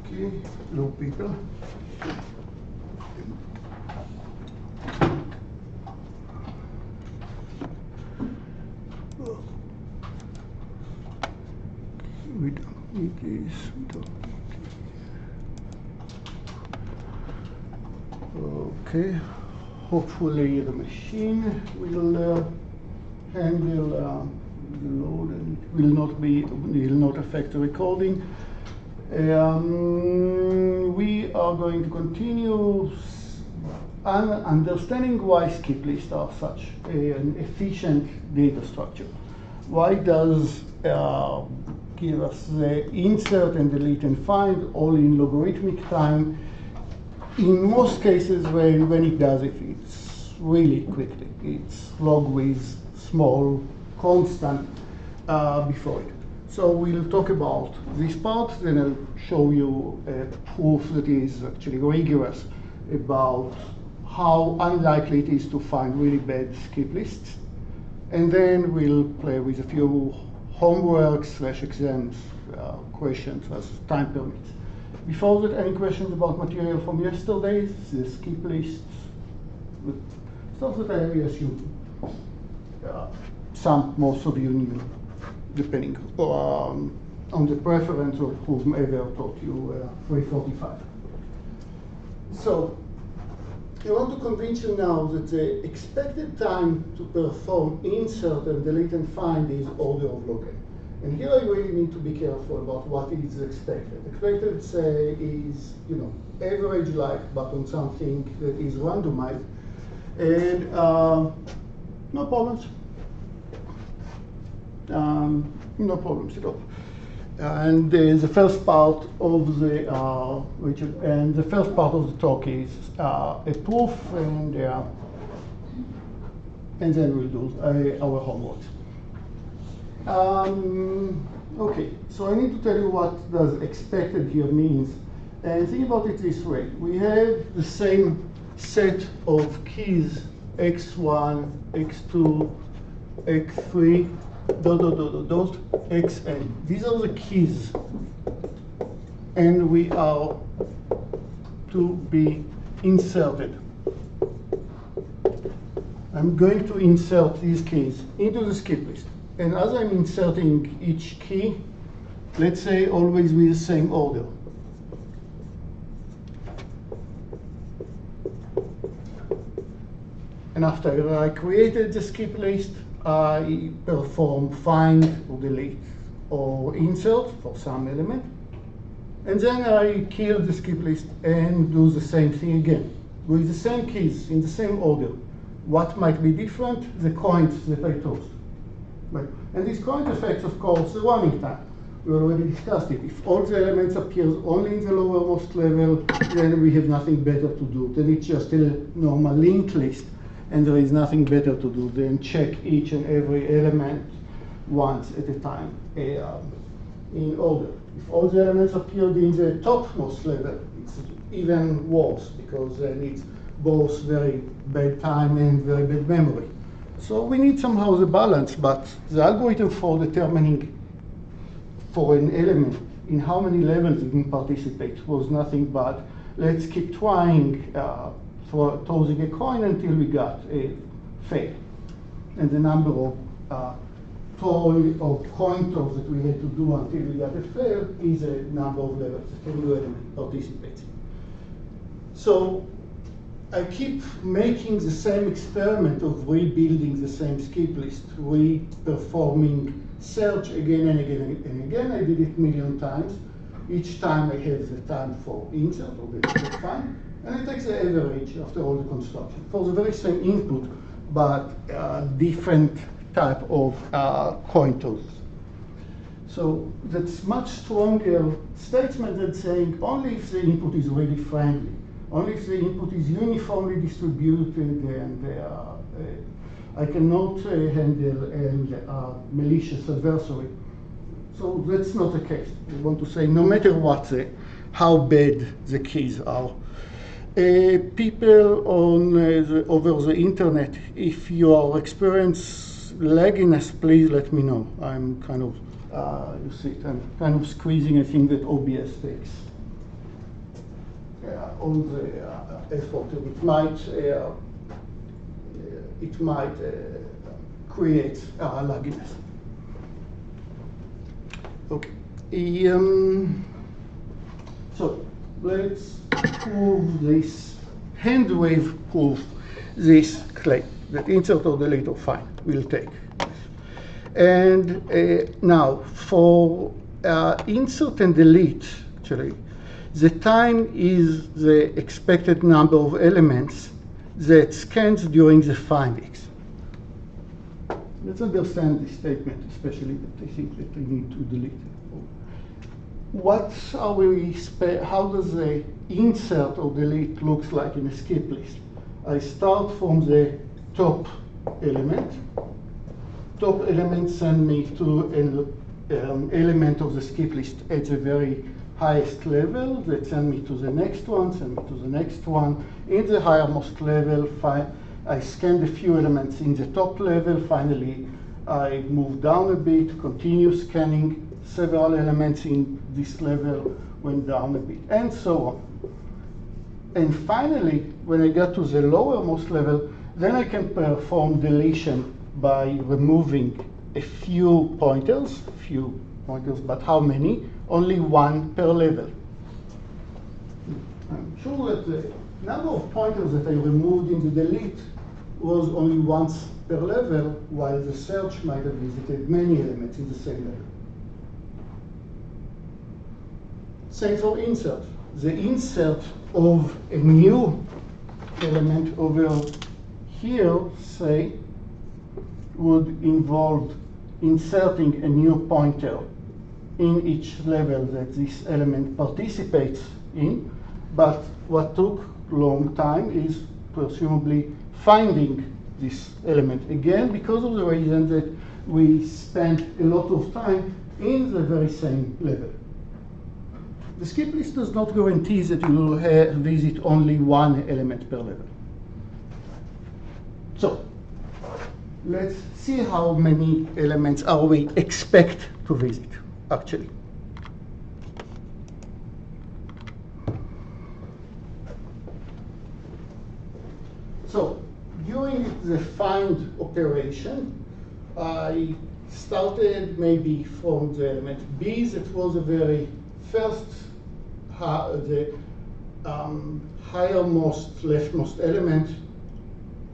Okay, hello people. We don't need this, we don't need this. Okay, hopefully the machine will handle the load and will not affect the recording. We are going to continue understanding why SkipList are such an efficient data structure. Why does give us the insert and delete and find all in logarithmic time? In most cases, when it does it, it's really quickly. It's log with small constant before it. So we'll talk about this part, then I'll show you a proof that is actually rigorous about how unlikely it is to find really bad skip lists. And then we'll play with a few homework / exams questions as time permits. Before that, any questions about material from yesterday? The skip lists, stuff that I assume most of you knew, depending on the preference of whomever taught you 345. So, I want to convince you now that the expected time to perform insert and delete and find is order of log n. And here I really need to be careful about what is expected. Expected, say, is average life, but on something that is randomized, and no problems. No problems at all. And the first part of the talk is a proof, and then we'll do our homework. Okay, so I need to tell you what does expected here means, and think about it this way: we have the same set of keys x1, x2, x3. Xn. These are the keys, and we are to be inserted. I'm going to insert these keys into the skip list, and as I'm inserting each key, let's say always with the same order. And after I created the skip list, I perform find or delete or insert for some element, and then I kill the skip list and do the same thing again with the same keys in the same order. What might be different? The coins that I tossed. Right. And this coin affects, of course, the running time. We already discussed it. If all the elements appear only in the lowermost level, then we have nothing better to do. Then it's just a normal linked list, and there is nothing better to do than check each and every element once at a time in order. If all the elements appeared in the topmost level, it's even worse, because then it's both very bad time and very bad memory. So we need somehow the balance, but the algorithm for determining for an element in how many levels it can participate was nothing but let's keep trying tossing a coin until we got a fail. And the number of coin toss that we had to do until we got a fail is a number of levels that a new element participates in. So I keep making the same experiment of rebuilding the same skip list, re-performing search again and again and again. I did it a million times. Each time I have the time for insert or the find. And it takes the average after all the construction for the very same input, but different type of coin toss. So that's much stronger statement than saying only if the input is really friendly, only if the input is uniformly distributed, and I cannot handle a malicious adversary. So that's not the case. We want to say no matter what how bad the keys are. People over the internet, if you are experience lagginess, please let me know. I'm kind of, you see, I'm kind of squeezing a thing that OBS takes on the effort. It might create lagginess. Okay. So let's prove this hand wave proof this claim that insert or delete or find will take. And now for insert and delete, actually, the time is the expected number of elements that scans during the findings. Let's understand this statement, especially that I think that I need to delete it. How does the insert or delete looks like in a skip list? I start from the top element. Top element send me to an element of the skip list at the very highest level, that send me to the next one, send me to the next one. In the highermost level, I scanned a few elements in the top level. Finally, I move down a bit, continue scanning several elements in this level, went down a bit, and so on. And finally, when I get to the lowermost level, then I can perform deletion by removing a few pointers, but how many? Only one per level. I'm sure that the number of pointers that I removed in the delete was only once per level, while the search might have visited many elements in the same level. Same for insert. The insert of a new element over here, say, would involve inserting a new pointer in each level that this element participates in. But what took a long time is presumably finding this element again, because of the reason that we spent a lot of time in the very same level. The skip list does not guarantee that you will visit only one element per level. So let's see how many elements are we expect to visit, actually. So during the find operation, I started maybe from the element B, that was the very first, the highermost, leftmost element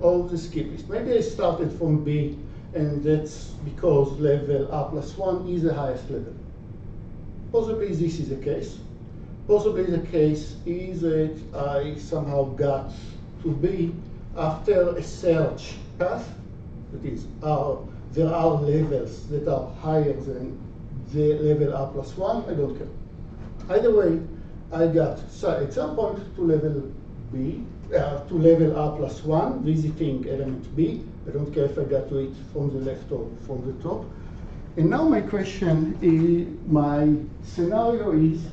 of the skip list. Maybe I started from B, and that's because level R+1 is the highest level. Possibly this is the case. Possibly the case is that I somehow got to B after a search path. That is, there are levels that are higher than the level R+1. I don't care. Either way, I got at some point to level B, to level R+1, visiting element B. I don't care if I got to it from the left or from the top. And now my question is, my scenario is,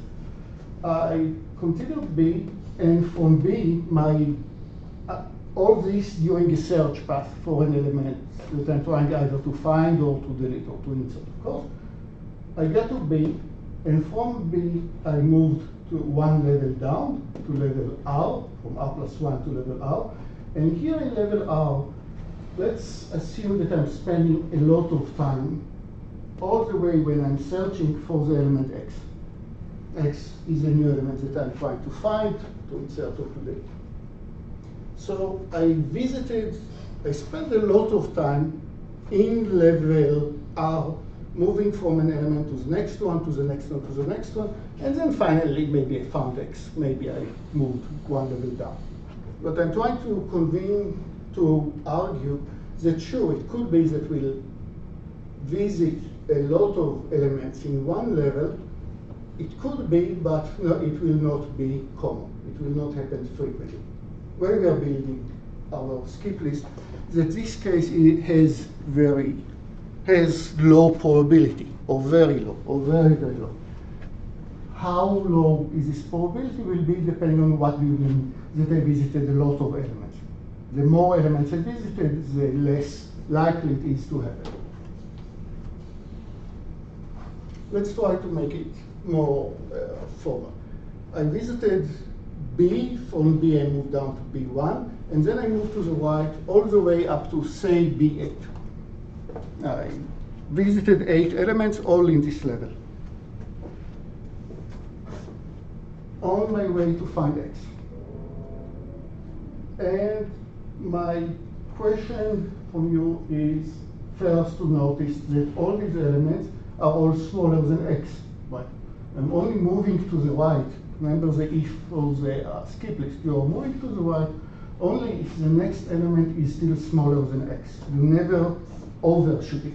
I considered B, and from B, all this during a search path for an element that I'm trying either to find or to delete or to insert, of course. I got to B, and from B, I moved to one level down to level R, from R+1 to level R. And here in level R, let's assume that I'm spending a lot of time all the way when I'm searching for the element X. X is a new element that I'm trying to find, to insert or to delete. So I spent a lot of time in level R, moving from an element to the next one, to the next one, to the next one, and then finally maybe I found X, maybe I moved one level down. But I'm trying to argue that sure, it could be that we'll visit a lot of elements in one level. It could be, but no, it will not be common. It will not happen frequently. When we are building our skip list, that this case has low probability, or very low, or very, very low. How low is this probability will be depending on what we mean that I visited a lot of elements. The more elements I visited, the less likely it is to happen. Let's try to make it more formal. I visited B, from B I move down to B1, and then I move to the right all the way up to, say, B8. I visited 8 elements all in this level. On my way to find X. And my question from you is first to notice that all these elements are all smaller than X. Right? I'm only moving to the right. Remember the if or the skip list. You're moving to the right only if the next element is still smaller than X. You never overshoot it.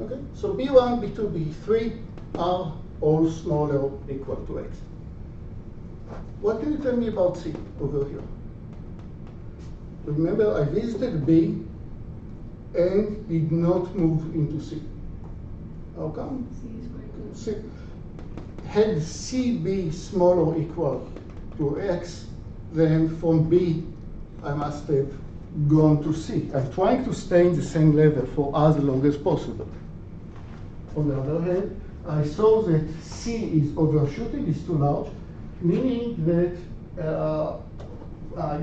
Okay, so B1, B2, B3 are all smaller or equal to X. What can you tell me about C over here? Remember, I visited B and did not move into C. How come? C. Had C be small or equal to X, then from B I must have gone to C. I'm trying to stay in the same level for as long as possible. On the other hand, I saw that C is overshooting, is too large, meaning that I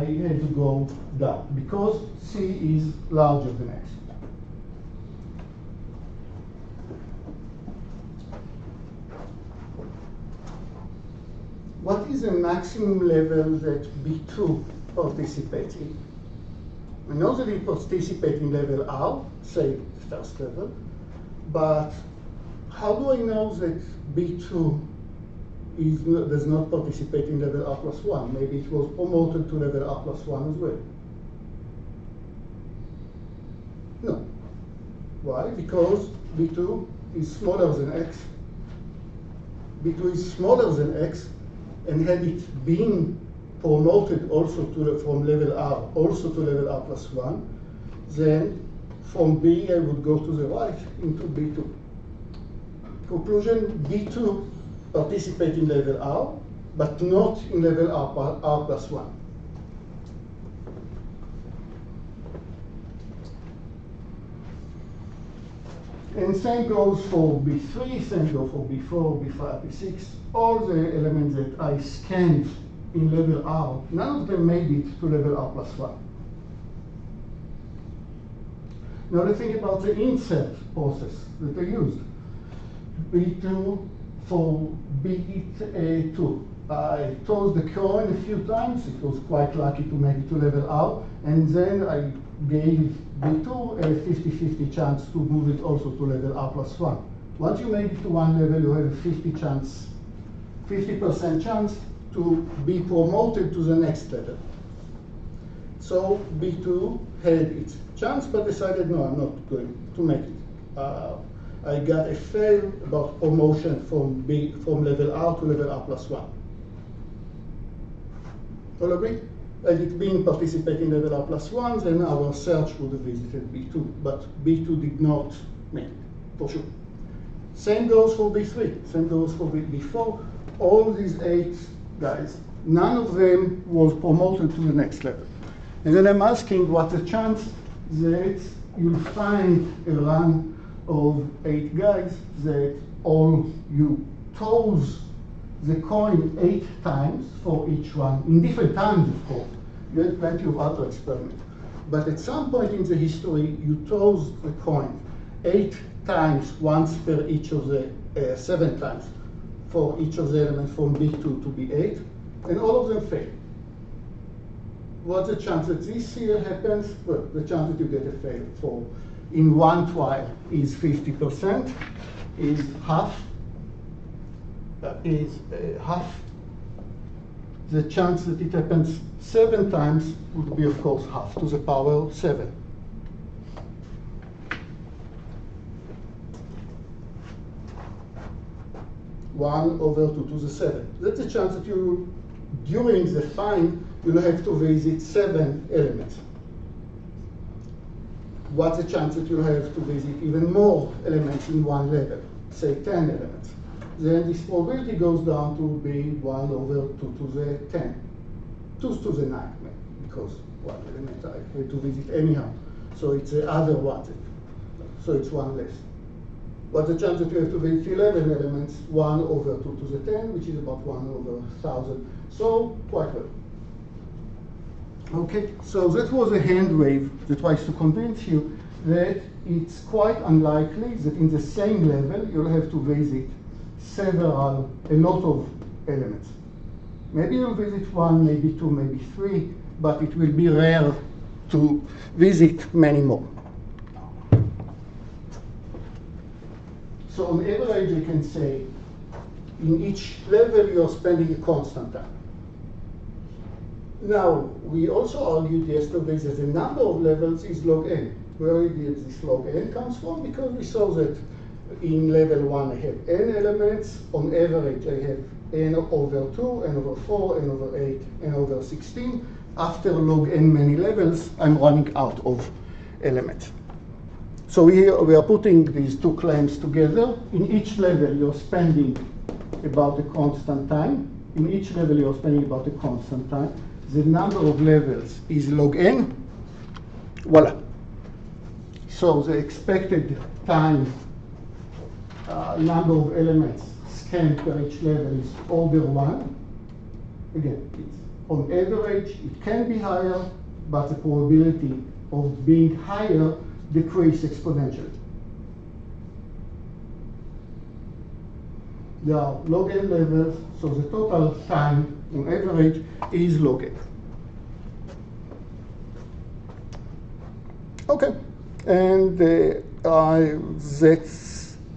had to go down because C is larger than X. What is the maximum level that B2 participates in? I know that it participates in level R, say the first level, but how do I know that B2 does not participate in level R plus 1? Maybe it was promoted to level R plus 1 as well. No. Why? Because B2 is smaller than X. B2 is smaller than X, and had it been promoted also from level R also to level R plus 1, then from B I would go to the right into B2. Conclusion, B2 participate in level R, but not in level R plus 1. And same goes for B3, same goes for B4, B5, B6. All the elements that I scanned in level R, none of them made it to level R plus 1. Now let's think about the insert process that I used. B2 for B2. I tossed the coin a few times. It was quite lucky to make it to level R. And then I gave B2 a 50-50 chance to move it also to level R plus 1. Once you make it to one level, you have a 50% chance to be promoted to the next level. So B2 had its chance, but decided, no, I'm not going to make it. I got a fail about promotion from level R to level R plus 1. All agree? Had it been participating level R plus 1, then our search would have visited B2, but B2 did not make it, for sure. Same goes for B3, same goes for B4. All these 8 guys, none of them was promoted to the next level. And then I'm asking what's the chance that you'll find a run of 8 guys that all you toss the coin 8 times for each one, in different times, of course. You had plenty of other experiments. But at some point in the history, you toss the coin 8 times, once per each of the 7 times for each of the elements from B2 to B8, and all of them fail. What's the chance that this here happens? Well, the chance that you get a fail for in one trial is 50%, is half. The chance that it happens 7 times would be, of course, half to the power 7. One over 2 to the 7. That's the chance that you, during the find, you'll have to visit 7 elements. What's the chance that you'll have to visit even more elements in one level, say 10 elements? Then this probability goes down to be 1 over 2 to the 10. 2 to the 9, because one element I had to visit anyhow. So it's the other one. So it's 1 less. What's the chance that you have to visit 11 elements? 1 over 2 to the 10, which is about 1 over 1,000. So, quite well. Okay, so that was a hand wave that tries to convince you that it's quite unlikely that in the same level you'll have to visit a lot of elements. Maybe you'll visit 1, maybe 2, maybe 3, but it will be rare to visit many more. So on average, you can say in each level you're spending a constant time. Now, we also argued yesterday that the number of levels is log n. Where did this log n comes from? Because we saw that in level 1 I have n elements. On average, I have n over 2, n over 4, n over 8, n over 16. After log n many levels, I'm running out of elements. So we are putting these two claims together. In each level, you're spending about a constant time. In each level, you're spending about a constant time. The number of levels is log n. Voila. So the expected time, number of elements scanned per each level is order 1. Again, it's on average, it can be higher, but the probability of being higher decreases exponentially. There are log n levels, so the total time on average is log n. Okay, and that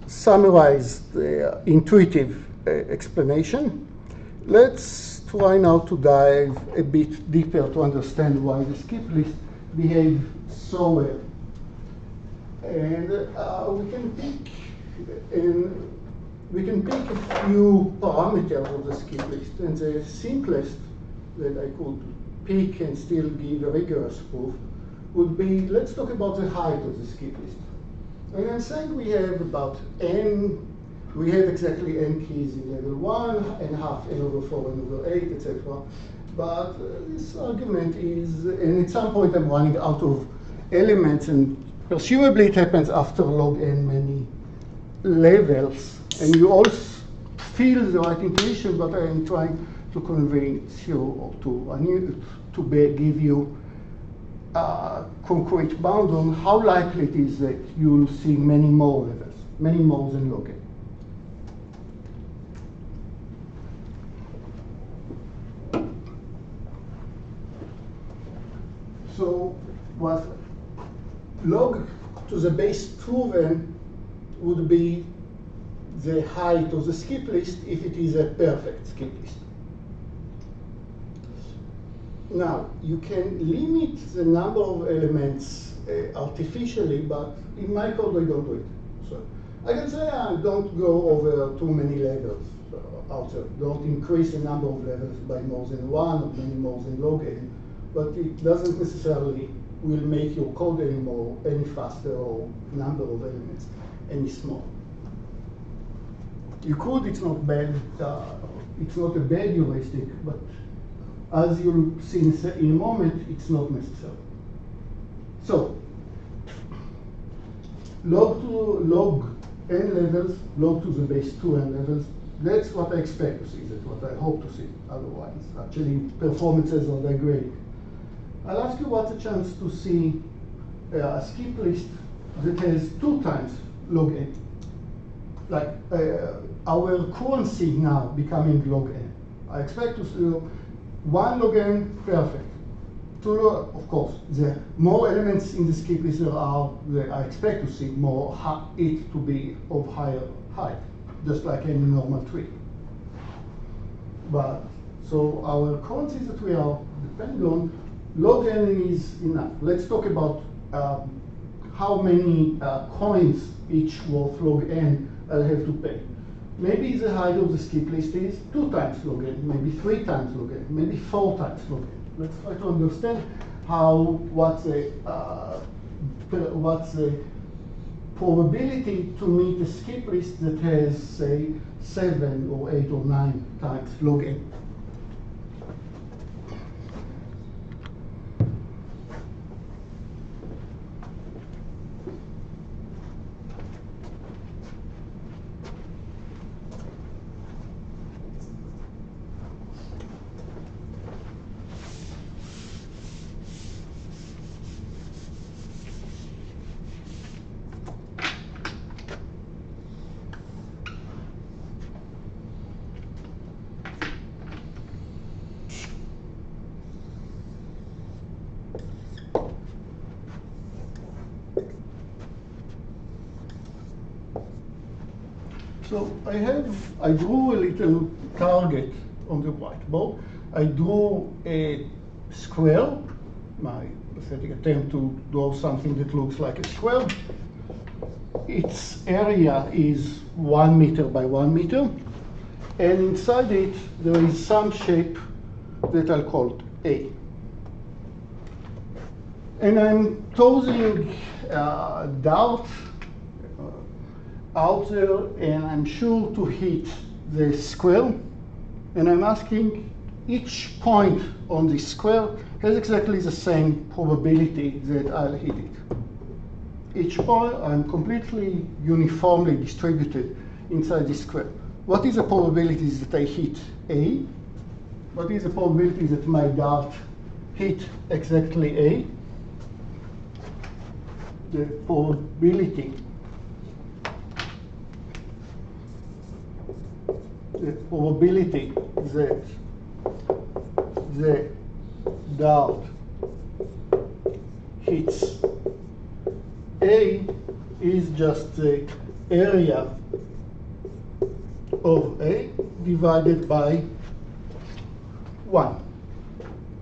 summarizes the intuitive explanation. Let's try now to dive a bit deeper to understand why the skip list behaves so well. And we can pick a few parameters of the skip list, and the simplest that I could pick and still give a rigorous proof would be, let's talk about the height of the skip list. And I'm saying we have about n, we have exactly n keys in level 1, and half n over 4, n over 8, etc. But this argument is, and at some point I'm running out of elements, and presumably it happens after log n many levels. And you all feel the right intuition, but I am trying to convince you, or to give you a concrete bound on how likely it is that you'll see many more levels, many more than log n. So what log to the base 2 then would be the height of the skip list if it is a perfect skip list. Now, you can limit the number of elements artificially, but in my code I don't do it. So I can say don't go over too many levels outside. Don't increase the number of levels by more than 1 or many more than log n, but it doesn't necessarily will make your code any faster or number of elements any smaller. You could, it's not bad, it's not a bad heuristic, but as you'll see in a moment, it's not necessary. So, log n levels, log to the base 2n levels, that's what I expect to see, that's what I hope to see. Otherwise, actually, performances are degrading. I'll ask you what's the chance to see a skip list that has 2 times log n. Like our currency now becoming log n. I expect to see 1 log n, perfect. 2, of course, the more elements in the skip list there are, I expect to see more it to be of higher height, just like any normal tree. But so our currencies that we are depending on, log n is enough. Let's talk about how many coins each worth log n I'll have to pay. Maybe the height of the skip list is 2 times log n, maybe 3 times log n, maybe 4 times log n. Let's try to understand what's the probability to meet a skip list that has, say, 7 or 8 or 9 times log n. So I drew a little target on the whiteboard. I drew a square, my pathetic attempt to draw something that looks like a square. Its area is 1 meter by 1 meter, and inside it there is some shape that I'll call A. And I'm tossing a dart out there, and I'm sure to hit the square, and I'm asking each point on this square has exactly the same probability that I'll hit it. Each point, I'm completely uniformly distributed inside this square. What is the probability that I hit A? What is the probability that my dart hit exactly A? The probability that the dart hits A is just the area of A divided by 1.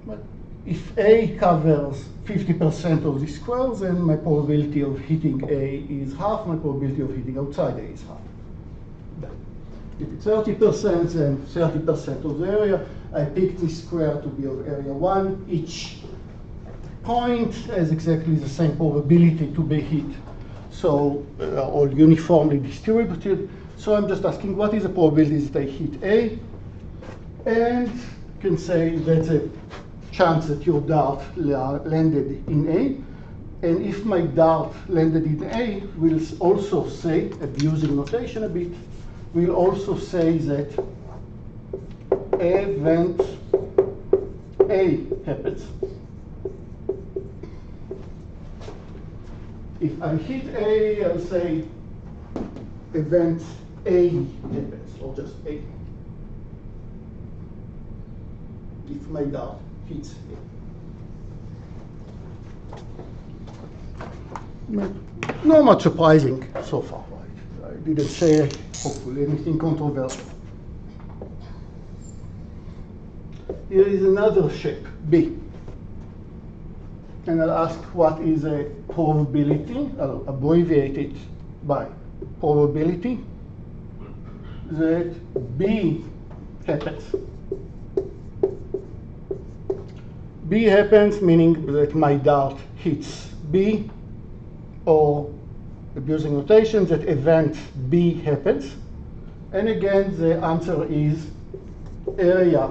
But if A covers 50% of the square, then my probability of hitting A is half, my probability of hitting outside A is half. If it's 30%, then 30% of the area. I picked this square to be of area 1. Each point has exactly the same probability to be hit. So all uniformly distributed. So I'm just asking what is the probability that I hit A? And you can say that's a chance that your dart landed in A. And if my dart landed in A, we'll also say, abusing notation a bit, we'll also say that event A happens. If I hit A, I'll say event A happens, or just A. If my dart hits A. Not much surprising so far. I didn't say, hopefully, anything controversial. Here is another shape, B. And I'll ask what is a probability. I'll abbreviate it by probability that B happens. B happens meaning that my dart hits B, or abusing notation that event B happens. And again, the answer is area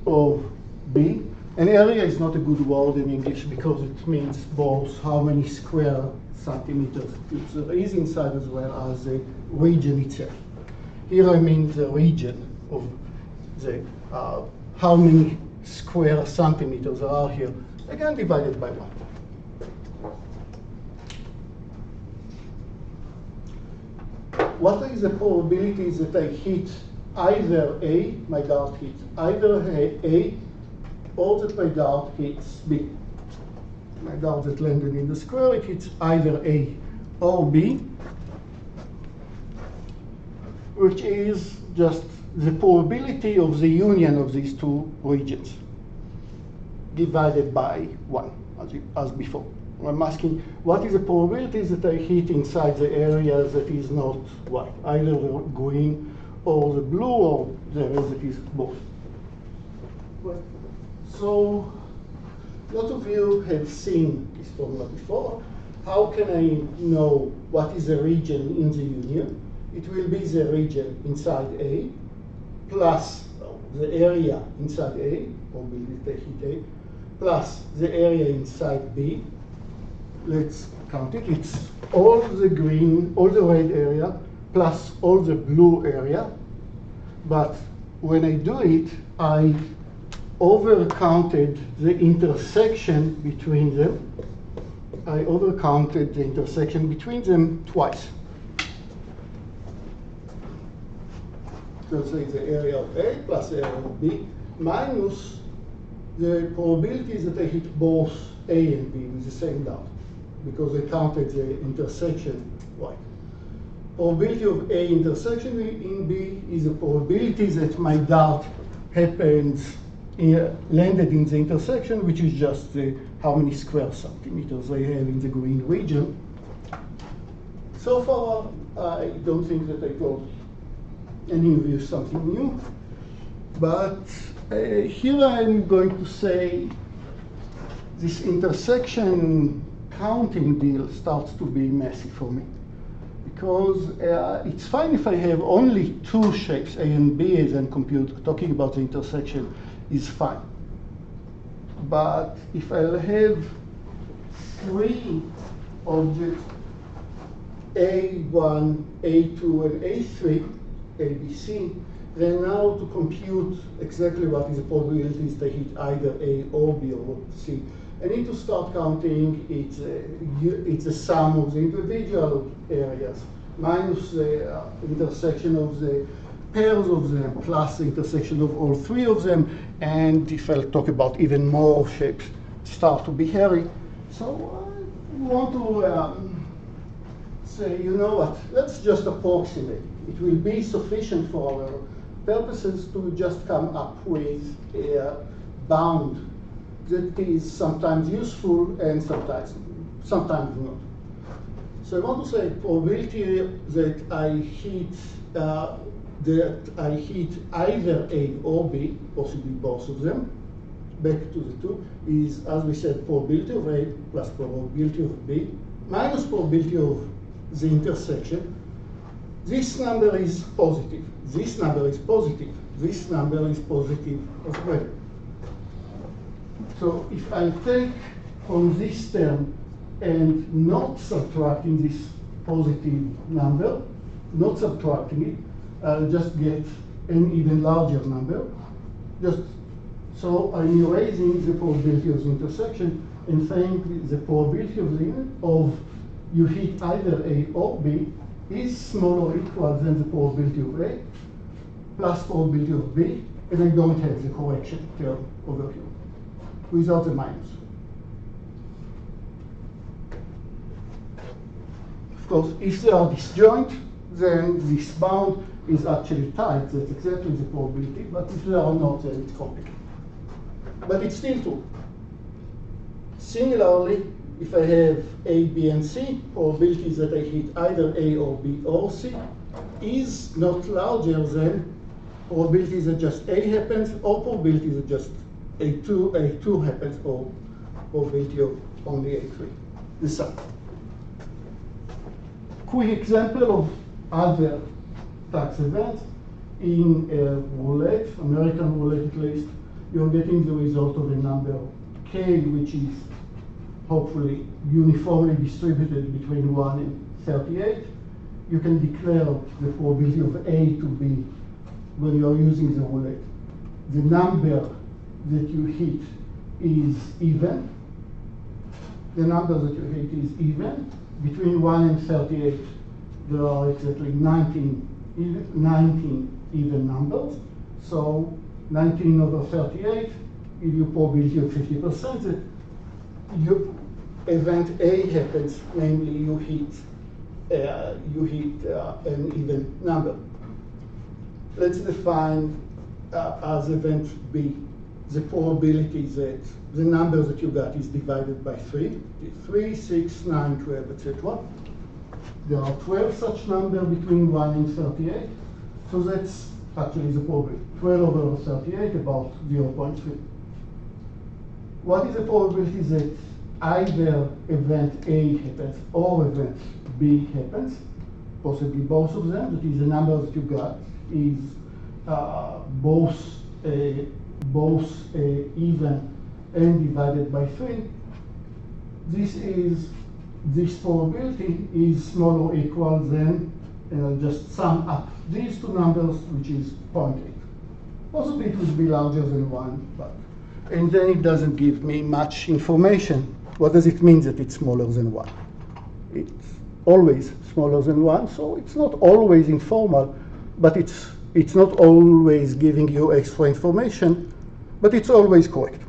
of B. And area is not a good word in English because it means both how many square centimeters there is inside as well as the region itself. Here I mean the region of the how many square centimeters there are here, again divided by 1. What is the probability that I hit either A, my dart hits either A, or that my dart hits B? My dart that landed in the square, it hits either A or B, which is just the probability of the union of these two regions divided by 1, as before. I'm asking, what is the probability that I hit inside the area that is not white, either the green or the blue, or the area that is both? Well, so, a lot of you have seen this formula before. How can I know what is the region in the union? It will be the region inside A plus the area inside A, probability that I hit A, plus the area inside B. Let's count it. It's all the green, all the red area, plus all the blue area. But when I do it, I overcounted the intersection between them. I overcounted the intersection between them twice. So say the area of A plus the area of B minus the probability that I hit both A and B with the same dart, because I counted the intersection right. probability of A intersection in B is a probability that my dart happens landed in the intersection, which is just how many square centimeters I have in the green region. So far, I don't think that I told any of you something new, but here I'm going to say this intersection counting deal starts to be messy for me. Because it's fine if I have only two shapes, A and B, as in computer, talking about the intersection is fine. But if I'll have three objects, A1, A2, and A3, A, B, C, then now to compute exactly what is the probabilities they hit either A or B or C, I need to start counting it's a sum of the individual areas minus the intersection of the pairs of them plus the intersection of all three of them. And if I'll talk about even more shapes, start to be hairy. So I want to say, you know what, let's just approximate. It will be sufficient for our purposes to just come up with a bound that is sometimes useful and sometimes not. So I want to say probability that I hit either A or B, possibly both of them, back to the two, is, as we said, probability of A plus probability of B minus probability of the intersection. This number is positive. This number is positive. This number is positive as well. So if I take from this term and not subtracting this positive number, not subtracting it, I'll just get an even larger number. So I'm erasing the probability of the intersection and saying the probability of you hit either A or B is smaller or equal than the probability of A plus probability of B, and I don't have the correction term over here without a minus. Of course, if they are disjoint, then this bound is actually tight. That's exactly the probability. But if they are not, then it's complicated. But it's still true. Similarly, if I have A, B, and C, probabilities that I hit either A or B or C is not larger than probabilities that just A happens or probabilities that just A2 happens or probability of only A3. The sum. Quick example of other tax events. In a roulette, American roulette at least, you're getting the result of a number K, which is hopefully uniformly distributed between 1 and 38. You can declare the probability of A to be, when you're using the roulette, the number that you hit is even. The number that you hit is even. Between 1 and 38, there are exactly 19 even numbers. So 19 over 38 gives you probability of 50% that your event A happens, namely you hit an even number. Let's define as event B the probability that the number that you got is divided by 3. 3, 6, 9, 12, etc. There are 12 such numbers between 1 and 38. So that's actually the probability. 12 over 38, about 0.3. What is the probability that either event A happens or event B happens? Possibly both of them. That is, the number that you got is both even and divided by 3. This probability is smaller or equal than, just sum up these two numbers, which is 0.8. Possibly it would be larger than 1, and then it doesn't give me much information. What does it mean that it's smaller than 1? It's always smaller than 1, so it's not always informal, but it's not always giving you extra information, but it's always correct.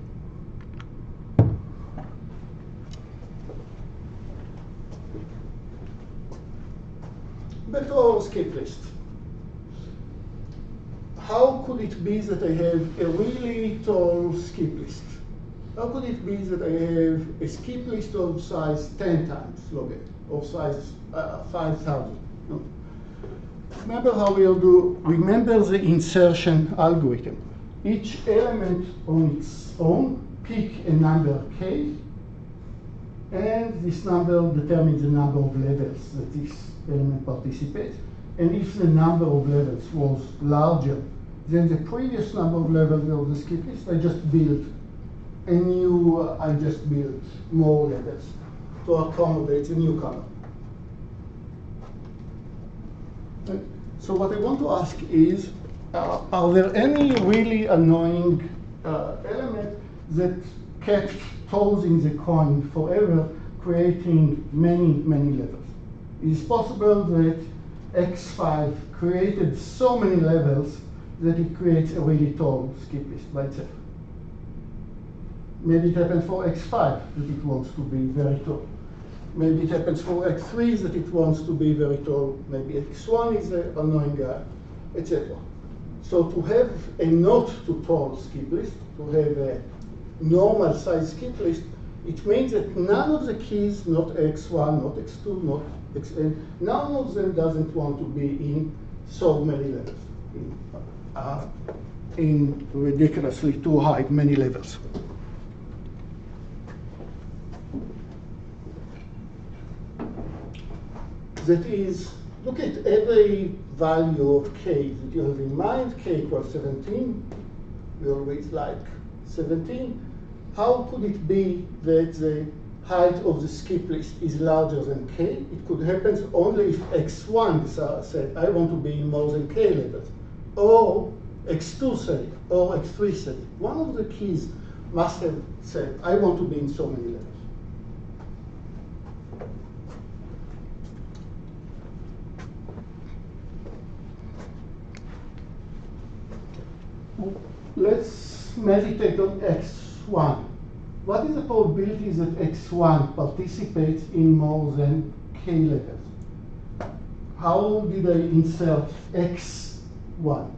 Back to for SkipList. How could it be that I have a really tall skip list? How could it be that I have a skip list of size 10 times log n, or size 5,000? No. Remember how we'll do, remember the insertion algorithm. Each element on its own pick a number k, and this number determines the number of levels that this element participates. And if the number of levels was larger than the previous number of levels of the skip list, I just built more levels to accommodate the newcomer. So what I want to ask is, are there any really annoying elements that kept tossing the coin forever, creating many levels? Is it possible that X5 created so many levels that it creates a really tall skip list by itself? Maybe it happens for X5 that it wants to be very tall. Maybe it happens for X3 that it wants to be very tall. Maybe X1 is an annoying guy, etc. So to have a not too tall skip list, to have a normal size skip list, it means that none of the keys, not X1, not X2, not Xn, none of them doesn't want to be in so many levels, in ridiculously too high many levels. That is, look at every value of k that you have in mind. K equals 17. We always like 17. How could it be that the height of the skip list is larger than k? It could happen only if X1 said, I want to be in more than k levels, or X2 said it, or X3 said it. One of the keys must have said, I want to be in so many levels. Let's meditate on X1. What is the probability that X1 participates in more than k levels? How did I insert X1?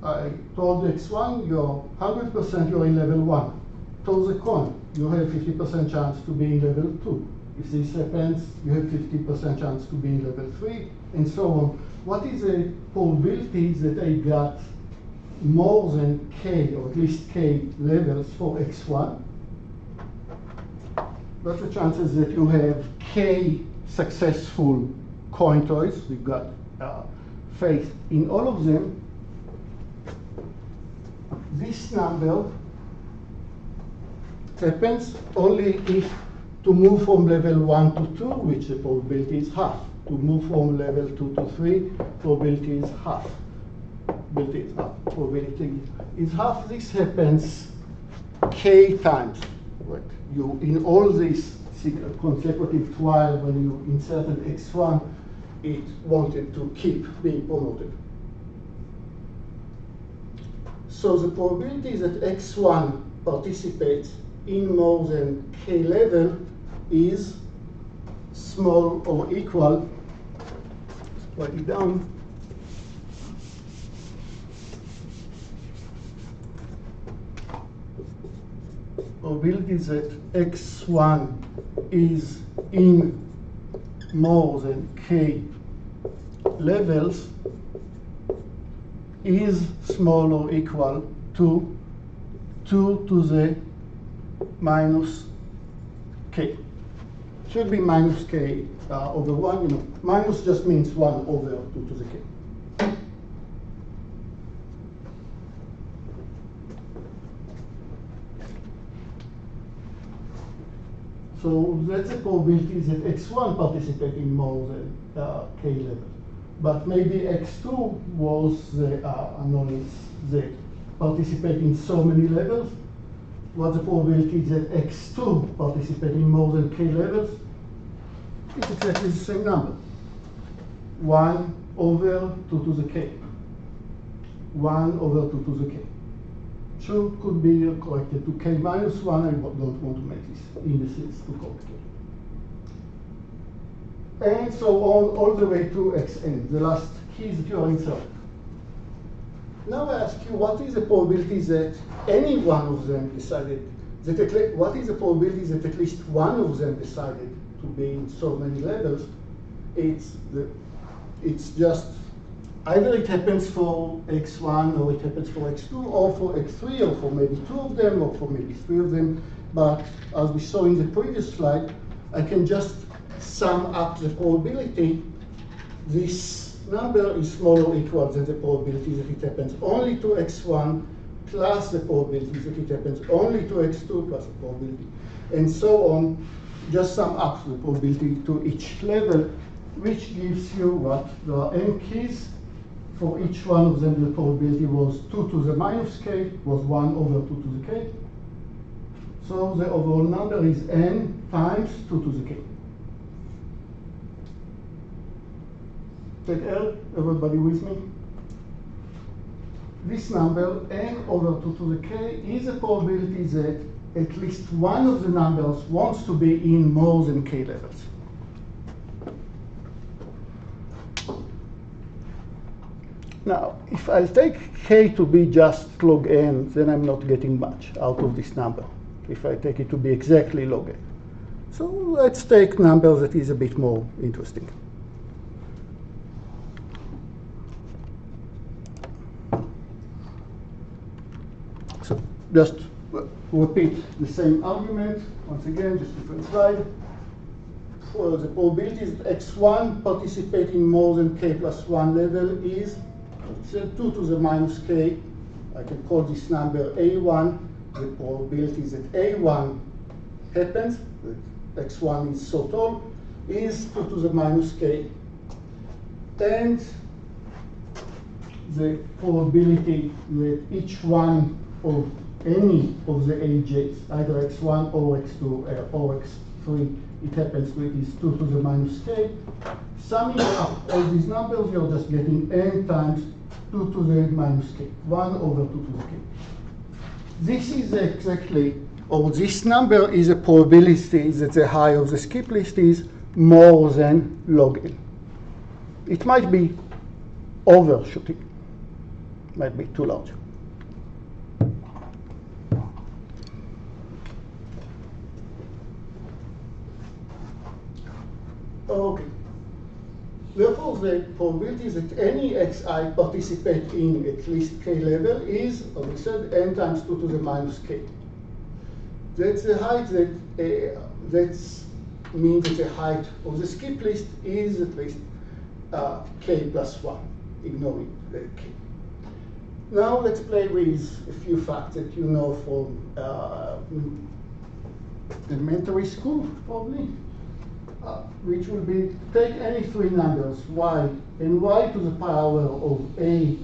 I told X1, you're 100% you're in level 1. Told the coin, you have 50% chance to be in level 2. If this happens, you have 50% chance to be in level 3, and so on. What is the probability that I got more than k, or at least k levels for X1? What's the chances that you have k successful coin toys? We've got faith in all of them. This number happens only if to move from level 1 to 2, which the probability is half. To move from level 2 to 3, probability is half. Probability is half. This happens k times. Right. You, in all these consecutive trials, when you inserted X1, it wanted to keep being promoted. So the probability that X1 participates in more than k level is small or equal, write it down, probability that X1 is in more than k levels is small or equal to 2 to the minus k. Should be minus k over 1. You know, minus just means 1 over 2 to the k. So that's the probability that X1 participates in more than k levels. But maybe X2 was the annoyance that participate in so many levels. What's the probability that X2 participate in more than k levels? It's exactly the same number. 1 over 2 to the k. 1 over 2 to the k. 2 could be corrected to k minus 1. I don't want to make these indices too complicated. and so on, all the way to xn, the last keys that you are inserting. Now I ask you, what is the probability that any one of them decided, what is the probability that at least one of them decided to be in so many levels? It's just either it happens for x1 or it happens for x2 or for x3 or for maybe two of them or for maybe three of them. But as we saw in the previous slide, I can just sum up the probability. This number is smaller or equal than the probability that it happens only to x1 plus the probability that it happens only to x2 plus the probability, and so on. Just sum up the probability to each level, which gives you what? There are n keys. For each one of them, the probability was 2 to the minus k, was 1 over 2 to the k. So the overall number is n times 2 to the k. Take L, everybody with me? This number, n over 2 to the k, is a probability that at least one of the numbers wants to be in more than k levels. Now, if I take k to be just log n, then I'm not getting much out of this number. If I take it to be exactly log n. So let's take number that is a bit more interesting. So just repeat the same argument. Once again, just different slide. For the probabilities that x1 participate in more than k plus 1 level is 2 to the minus k. I can call this number a1. The probability that a1 happens, that x1 is so tall, is 2 to the minus k. And the probability that each one of any of the aj's, either x1 or x2 or x3, it happens to, it is 2 to the minus k. Summing up all these numbers, you're just getting n times 2 to the minus k, 1 over 2 to the k. This is exactly, or this number is a probability that the high of the skip list is more than log n. It might be overshooting, might be too large. Okay. Therefore, the probability that any xi participate in at least k level is, as we said, n times 2 to the minus k. That's the height that means that the height of the skip list is at least k plus 1, ignoring the k. Now let's play with a few facts that you know from elementary school, probably. Which will be, take any three numbers, y and y to the power of a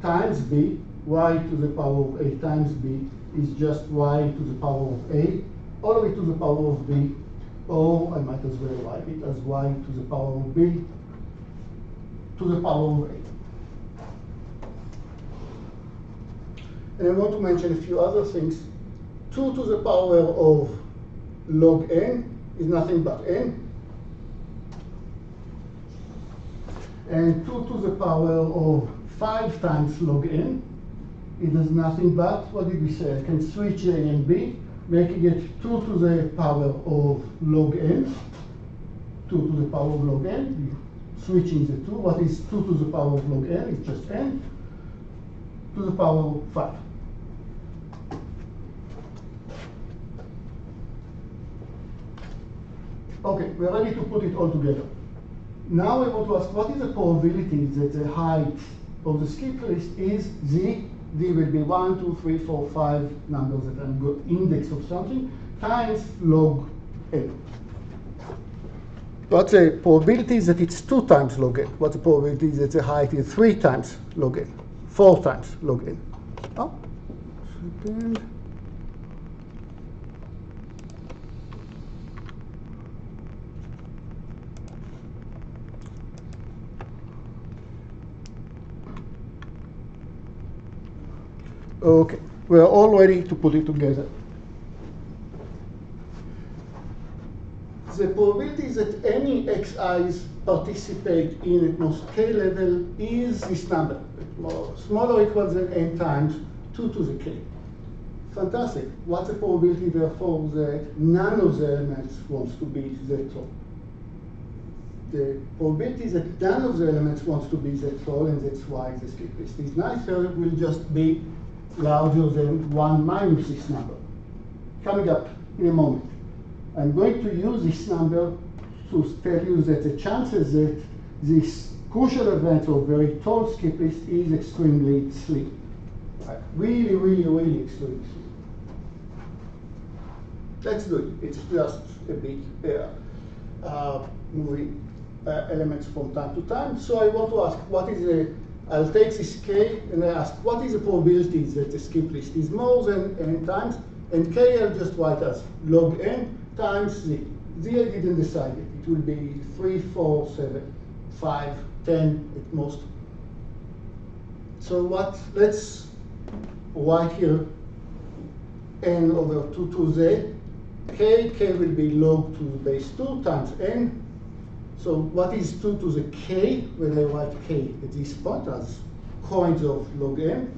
times b. Y to the power of a times b is just y to the power of a, all the way to the power of b, or I might as well write it as y to the power of b to the power of a. And I want to mention a few other things. 2 to the power of log n is nothing but n. And 2 to the power of 5 times log n, it is nothing but, what did we say? I can switch a and b, making it 2 to the power of log n, 2 to the power of log n, switching the 2. What is 2 to the power of log n? It's just n, to the power of 5. Okay, we're ready to put it all together. Now I want to ask, what is the probability that the height of the skip list is z? Z will be 1, 2, 3, 4, 5 numbers that I'm going index of something, times log n. What's the probability that it's 2 times log n? What's the probability that the height is 3 times log n? 4 times log n? Oh, second. Okay, we're all ready to put it together. the probability that any xi's participate in at most k level is this number, smaller or equal than n times 2 to the k. Fantastic. What's the probability, therefore, that none of the elements wants to be z tall? The probability that none of the elements wants to be z tall, and that's why the SkipList is nicer, will just be larger than 1 minus this number. Coming up in a moment. I'm going to use this number to tell you that the chances that this crucial event of very tall SkipList is extremely slim. Like really, really, really extremely slim. Let's do it. It's just a bit moving elements from time to time. So I want to ask, what is the, I'll take this k and I ask, what is the probability that the SkipList is more than n times? And k I'll just write as log n times z. Z I didn't decide it. It will be 3, 4, 7, 5, 10 at most. So what, let's write here n over 2 to z. K will be log to the base 2 times n. So what is 2 to the k when I write k at this point as coins of log n?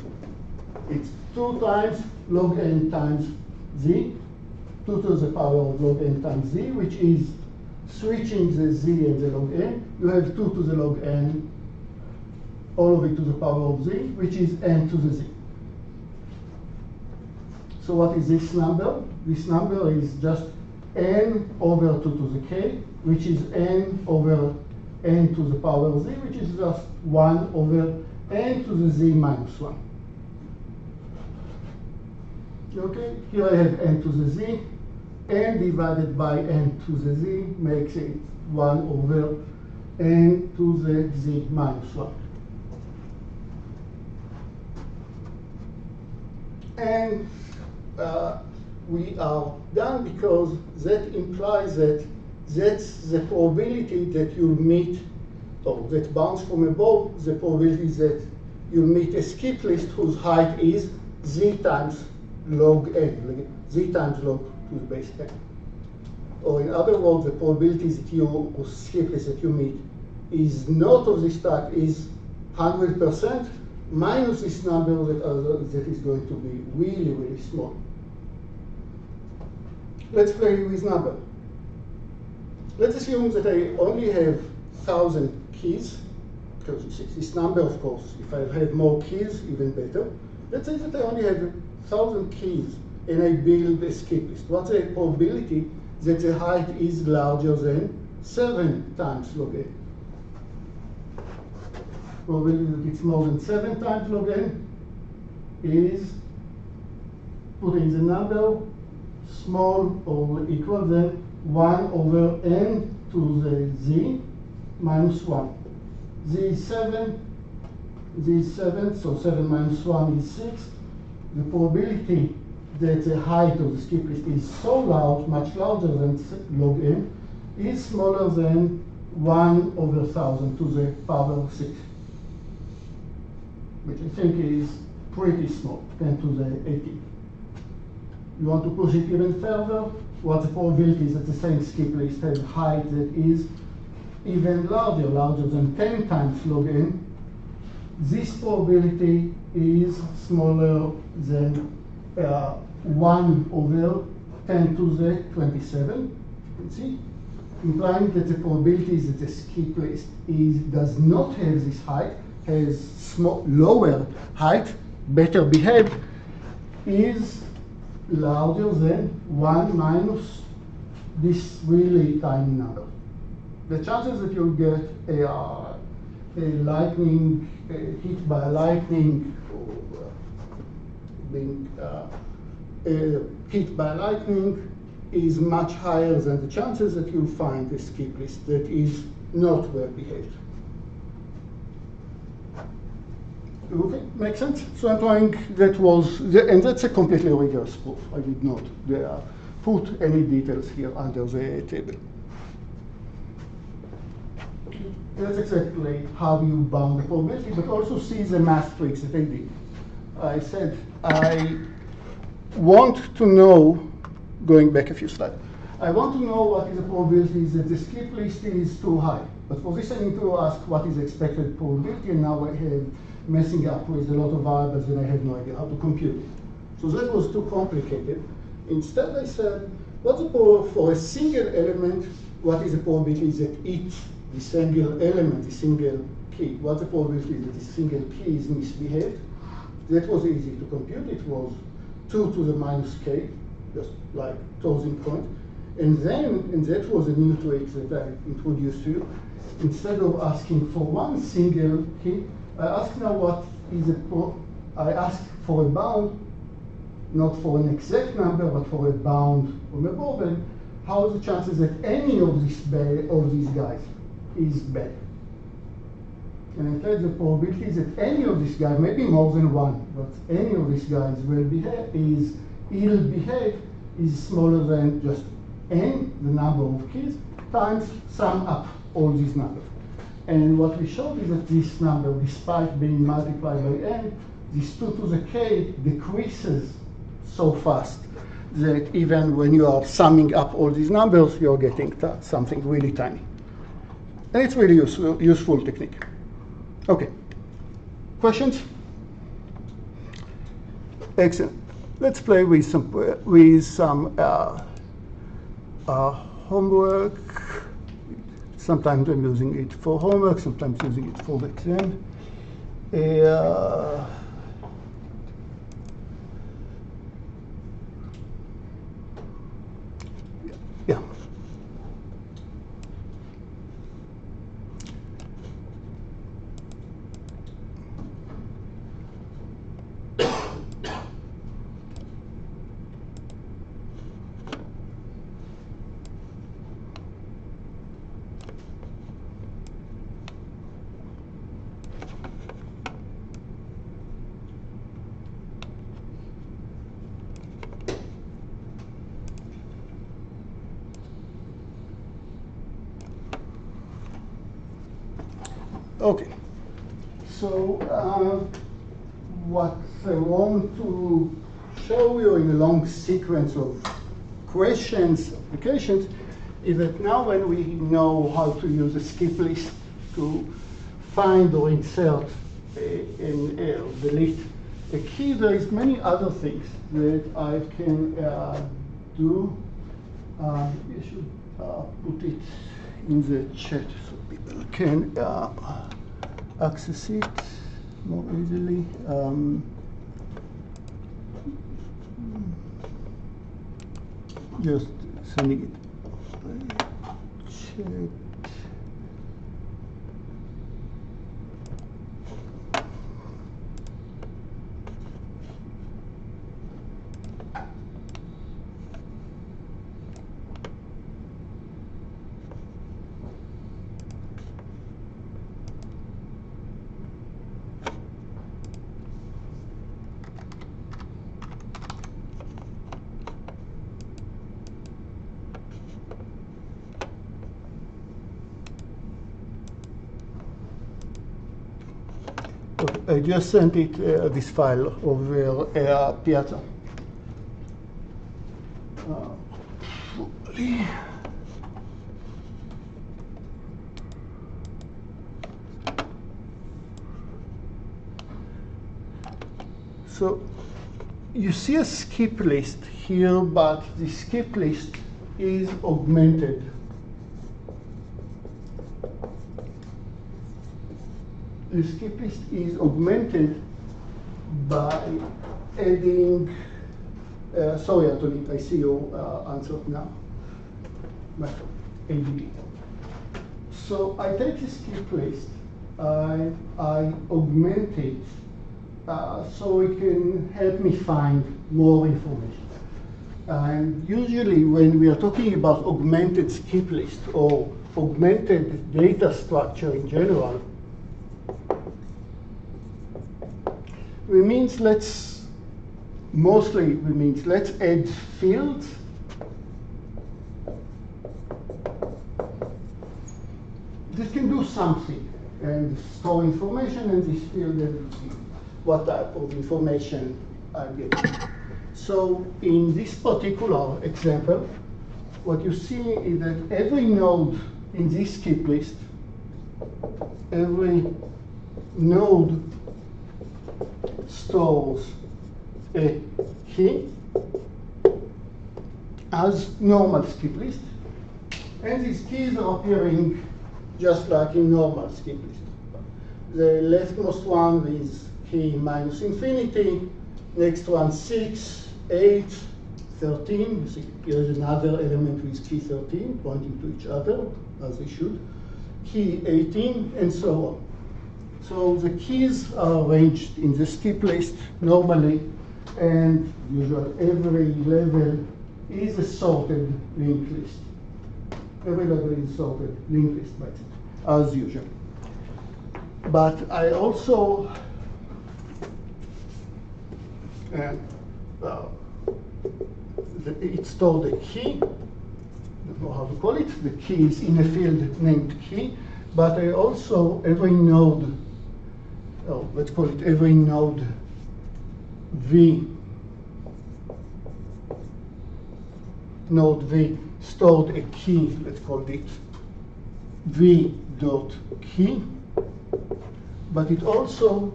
It's 2 times log n times z, 2 to the power of log n times z, which is switching the z and the log n. You have 2 to the log n, all of it to the power of z, which is n to the z. So what is this number? This number is just n over 2 to the k, which is n over n to the power of z, which is just 1 over n to the z minus 1. Okay, here I have n to the z. N divided by n to the z makes it 1 over n to the z minus 1. And we are done because that implies that that's the probability that you'll meet, or that bounds from above, the probability that you'll meet a SkipList whose height is z times log n, z times log to the base n. Or in other words, the probability that your SkipList that you meet is not of this type is 100% minus this number that is going to be really, really small. Let's play with number. Let's assume that I only have 1,000 keys, because this number, of course, if I have more keys, even better. Let's say that I only have 1,000 keys and I build a SkipList. What's the probability that the height is larger than 7 times log n? Probability that it's more than 7 times log n is putting the number small or equal than 1 over n to the z minus 1. Z is 7, z is 7, so 7 minus 1 is 6. The probability that the height of the SkipList is so large, much larger than log n, is smaller than 1 over 1,000 to the power of 6, which I think is pretty small, 10 to the 18. You want to push it even further? What's the probability that the same SkipList has height that is even larger, larger than 10 times log n? This probability is smaller than 1 over 10 to the 27. You can see, implying that the probability that the SkipList does not have this height, has lower height, better behaved, is larger than 1 minus this really tiny number. The chances that you'll get a lightning, hit by a lightning, or being hit by lightning is much higher than the chances that you'll find a SkipList that is not well behaved. Okay, makes sense? So I'm trying, and that's a completely rigorous proof. I did not put any details here under the table. That's exactly how you bound the probability, but also see the math tricks that I did. I said I want to know, going back a few slides, I want to know what is the probability that the skip list is too high. But for this, I need to ask what is the expected probability, and now I have messing up with a lot of variables, and I have no idea how to compute it. So that was too complicated. Instead, I said, what's the for a single element, what is the probability that each, the single element, the single key, what's the probability that the single key is misbehaved? That was easy to compute. It was 2 to the minus k, just like 1,000 points. And then, and that was a new trick that I introduced to you, instead of asking for one single key, I ask now what is I ask for a bound, not for an exact number, but for a bound on the board, and how are the chances that any of these guys is bad? And I tell the probability that any of these guys, maybe more than one, but any of these guys will ill behave is smaller than just n, the number of keys, times sum up all these numbers. And what we showed is that this number, despite being multiplied by n, this 2 to the k decreases so fast that even when you are summing up all these numbers, you're getting something really tiny. And it's really useful technique. Okay, questions? Excellent. Let's play with some homework. Sometimes I'm using it for homework, sometimes using it for the exam. Yeah. Okay, so what I want to show you in a long sequence of questions, applications, is that now when we know how to use a skip list to find or insert or delete a key, there is many other things that I can do. I should put it in the chat so people can access it more easily. Just sending it. Chat. I just sent it, this file over Piazza. So you see a skip list here, but the skip list is augmented. The skip list is augmented by adding, sorry, Anthony, I see your answer now. ADB. So I take the skip list, I augment it so it can help me find more information. And usually when we are talking about augmented skip list or augmented data structure in general, let's add fields that can do something and store information, and this field will see what type of information I'm getting. So in this particular example, what you see is that every node in this skip list, every node stores a key as normal skip list, and these keys are appearing just like in normal skip list. The leftmost one is key minus infinity, next one 6, 8, 13. You see here is another element with key 13 pointing to each other, as they should. Key 18, and so on. So the keys are arranged in the skip list normally, and usually every level is a sorted linked list. Every level is a sorted linked list, as usual. But I also it stored a key. I don't know how to call it. The key is in a field named key. But I also, every node, let's call it every node V, node V stored a key, let's call it V dot key. But it also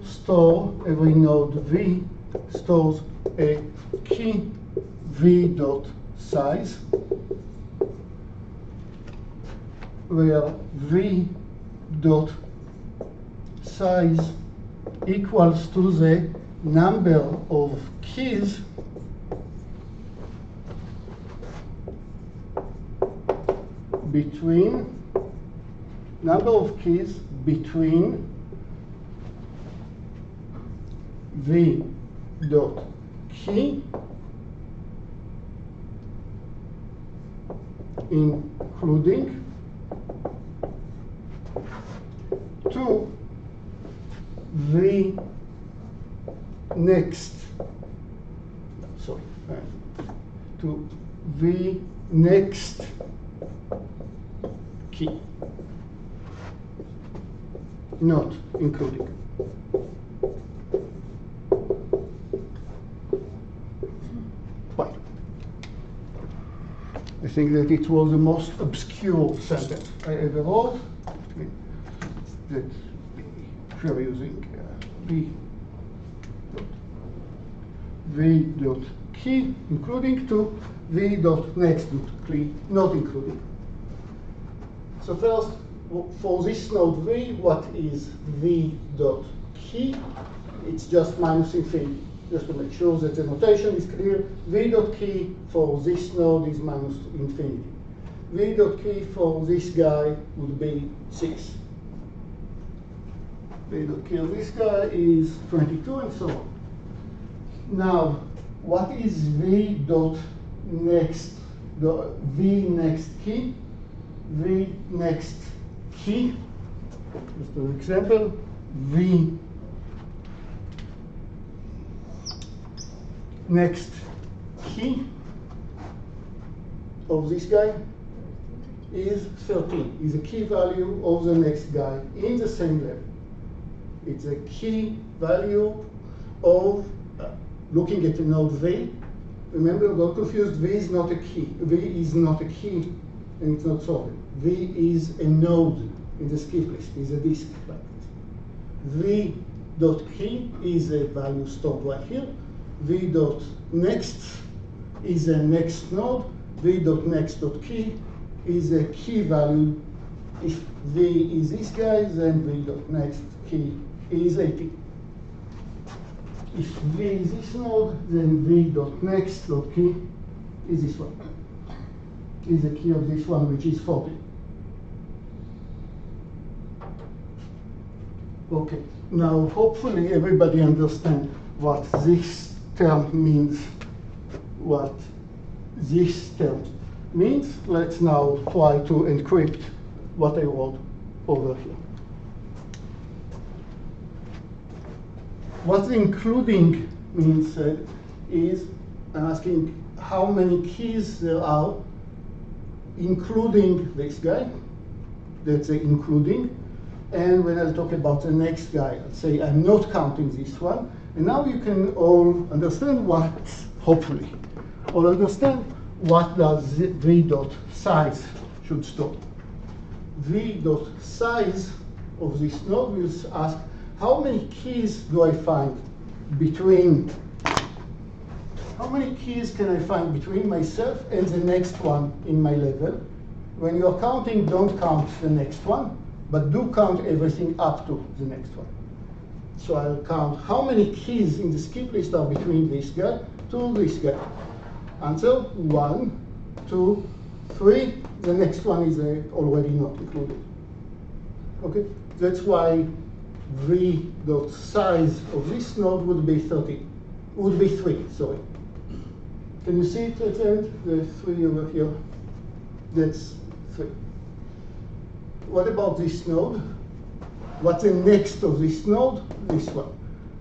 every node V stores a key V dot size, where V dot size equals to the number of keys between V dot key including to V next, to V next key, not including. Fine. I think that it was the most obscure sentence I ever wrote. That if you're using V dot key including to V dot next dot key not including. So first, for this node V, what is V dot key? It's just minus infinity, just to make sure that the notation is clear. V dot key for this node is minus infinity. V dot key for this guy would be 6. V dot key of this guy is 22, and so on. Now, what is V dot next? The V next key. V next key. Just an example. V next key of this guy is 13. Is a key value of the next guy in the same level. It's a key value of looking at the node V. Remember, don't confuse. V is not a key. V is not a key, and it's not sorted. V is a node in the skip list. It's a disk like this. V dot key is a value stored right here. V dot next is a next node. V dot next dot key is a key value. If V is this guy, then V dot next key is 18. If V is this node, then V dot next dot key is this one. Is the key of this one, which is 40. Okay, now hopefully everybody understands what this term means, what this term means. Let's now try to encrypt what I wrote over here. What the including means is I'm asking how many keys there are, including this guy. That's the including. And when I'll talk about the next guy, I'll say I'm not counting this one. And now you can all understand hopefully, all understand what does v dot size should store? V dot size of this node will ask how many keys do I find between, how many keys can I find between myself and the next one in my level? When you're counting, don't count the next one, but do count everything up to the next one. So I'll count how many keys in the skip list are between this guy to this guy. Answer 1, 2, 3. The next one is already not included. Okay, that's why v dot size of this node would be 30. Would be 3. Sorry. Can you see it at the end? The 3 over here. That's 3. What about this node? What's the next of this node? This one.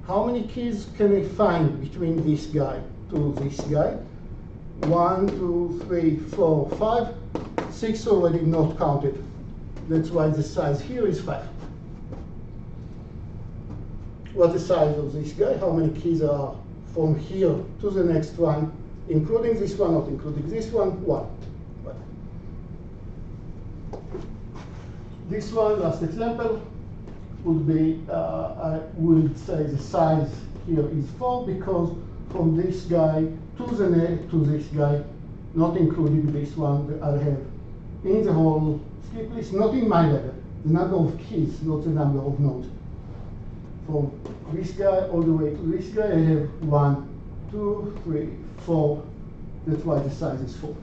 How many keys can I find between this guy to this guy? 1, 2, 3, 4, 5. 6 already not counted. That's why the size here is 5. What's the size of this guy? How many keys are from here to the next one, including this one, not including this one? 1. Right. This one, last example, would be, I would say the size here is 4 because from this guy to this guy, not including this one, I have in the whole skip list, not in my level, the number of keys, not the number of nodes. From this guy all the way to this guy, I have 1, 2, 3, 4. That's why the size is 4.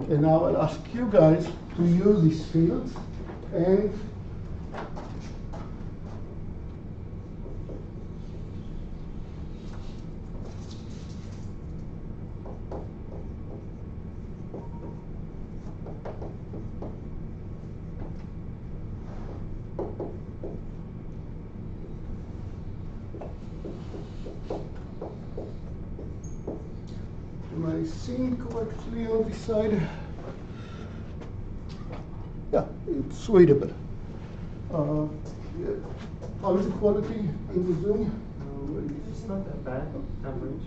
And now I'll ask you guys to use these fields and am I seeing correctly on this side? Yeah, it's readable. Yeah. How is the quality in the Zoom? It's not that bad, average.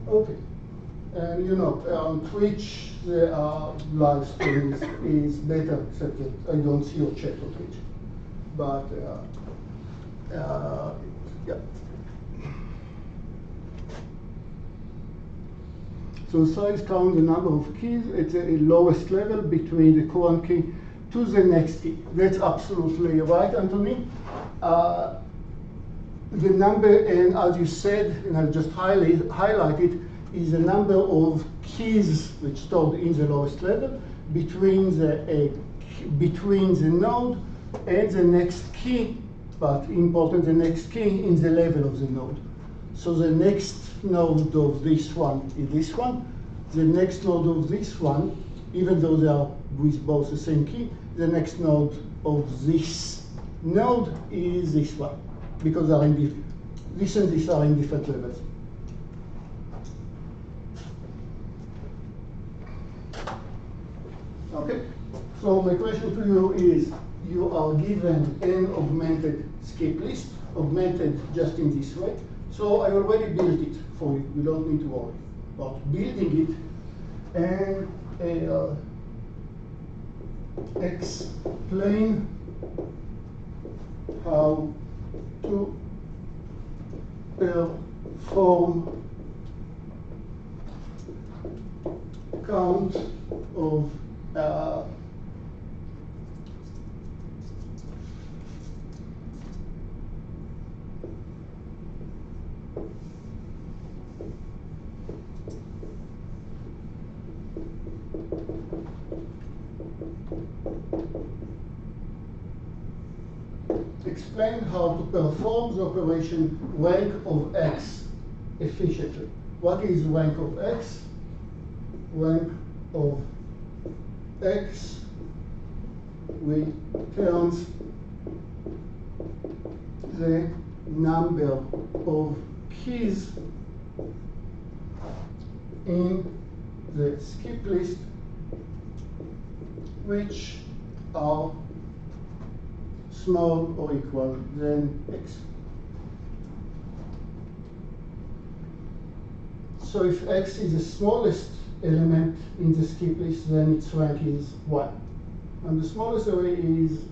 Okay. And you know, on Twitch, the live stream is better, except that I don't see your chat on Twitch. But, yeah. So size counts the number of keys at the lowest level between the current key to the next key. That's absolutely right, Anthony. The number, and as you said, and I'll just highlight it, is the number of keys which stored in the lowest level between the node and the next key, but important, the next key in the level of the node. So the next node of this one is this one. The next node of this one, even though they are with both the same key, the next node of this node is this one, because they are in this and this are in different levels. Okay, so my question to you is, you are given an augmented skip list, augmented just in this way. So I already built it for you. You don't need to worry about building it, and explain how to perform count of explain how to perform the operation rank of X efficiently. What is rank of X? Rank of X returns the number of keys in the skip list which are small or equal than X. So if X is the smallest element in the skip list, then its rank is 1. And the smallest array is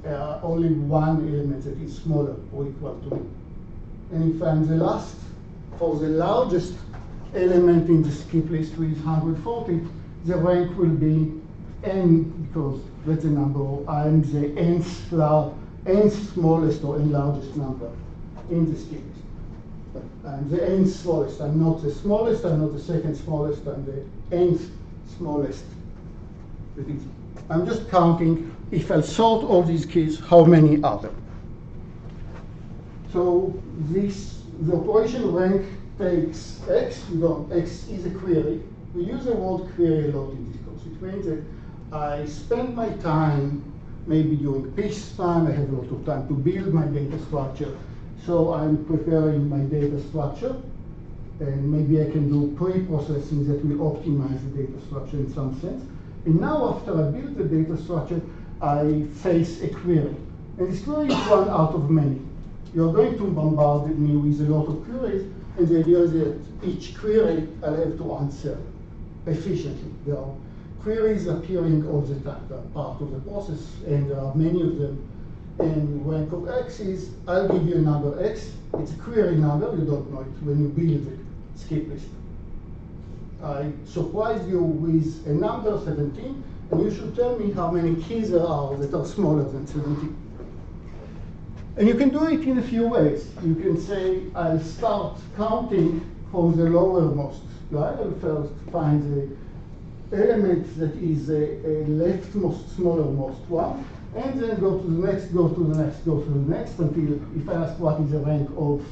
only one element that is smaller or equal to me. And if I'm the last, for the largest element in the skip list with 140, the rank will be n, because that's the number, I'm the nth smallest or n largest number in the skip list. But I'm the nth smallest. I'm not the smallest, I'm not the second smallest, I'm the nth smallest. I'm just counting, if I sort all these keys, how many are there? So the operation rank takes X, X is a query. We use the word query a lot in this course. It means that I spend my time, maybe during peacetime, I have a lot of time to build my data structure. So I'm preparing my data structure, and maybe I can do pre-processing that will optimize the data structure in some sense. And now after I build the data structure, I face a query. And this query is one out of many. You're going to bombard me with a lot of queries, and the idea is that each query I'll have to answer efficiently. There are queries appearing all the time. They're part of the process, and there are many of them. And rank of X is, I'll give you a number X. It's a query number. You don't know it when you build the skip list. I surprise you with a number, 17, and you should tell me how many keys there are that are smaller than 17. And you can do it in a few ways. You can say, I'll start counting from the lowermost. Right? I'll first find the element that is a leftmost, smallermost one, and then go to the next, go to the next, go to the next, until if I ask what is the rank of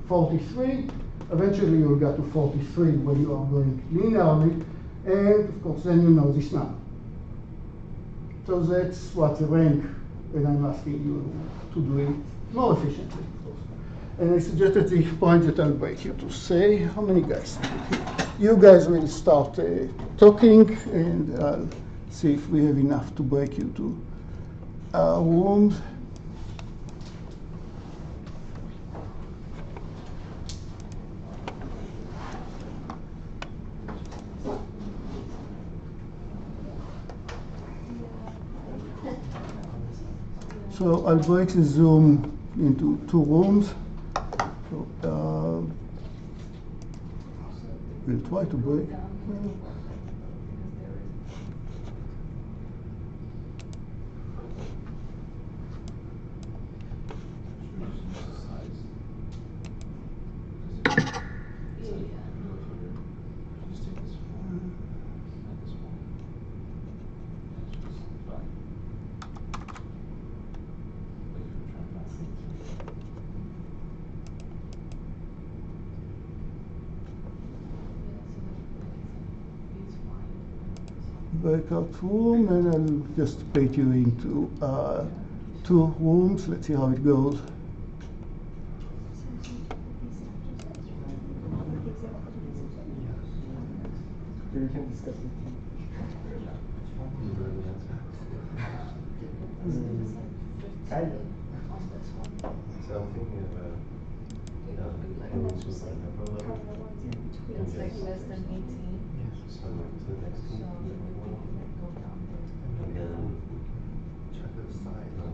43, eventually you'll get to 43 when you are going linearly, and of course then you know this number. So that's what the rank, and I'm asking you to do it more efficiently, of course. And I suggest at this point that I'll break you to say, how many guys? You guys will start talking, and I'll see if we have enough to break you to rooms. So I'll break the Zoom into 2 rooms. So we'll try to break. Breakout room, and I'll just split you into 2 rooms. Let's see how it goes. We can discuss it. So I'm thinking about going to like number level. It's like less than 18. So to the next So one. we can go down there. And then check the size on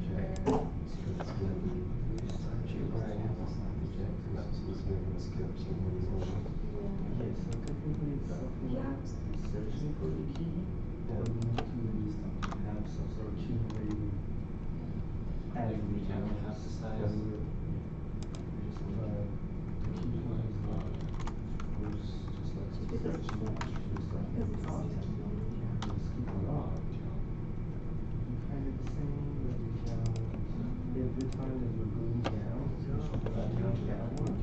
check. So it's going to be cheaper. And that's what's going to skip some of these ones. Yes, so technically it's searching for the key, or we need to have some sort of key where you add the key. Have the size. The key point is goes just like some search match, just like it's on. Skip a lot. You kind of the same, but you count every time that you're going down, you count downward.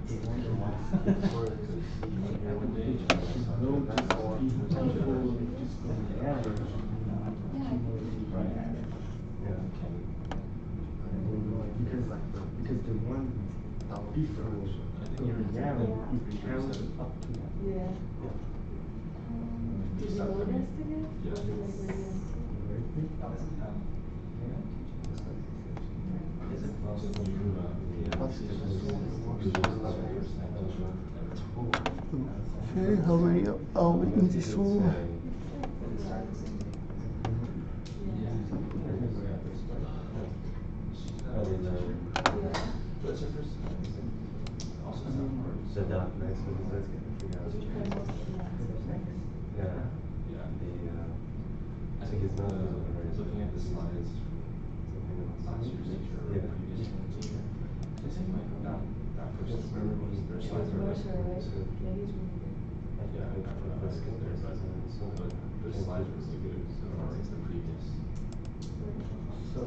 The one that wants to because the one before going down, you count up to that. Yeah. Did you load yesterday? Yeah. Was it like really Is it possible to Okay, how many are we in this room? The dot next one is let's get the figure out. Yeah. Yeah. I think it's not looking at the slides from last year's teacher or Yeah. previous teacher. It seemed like that person, whoever it was, their slides were like, Yeah, he's really good. yeah, I forgot what it is there, but their slides were really good, so far as the previous. So,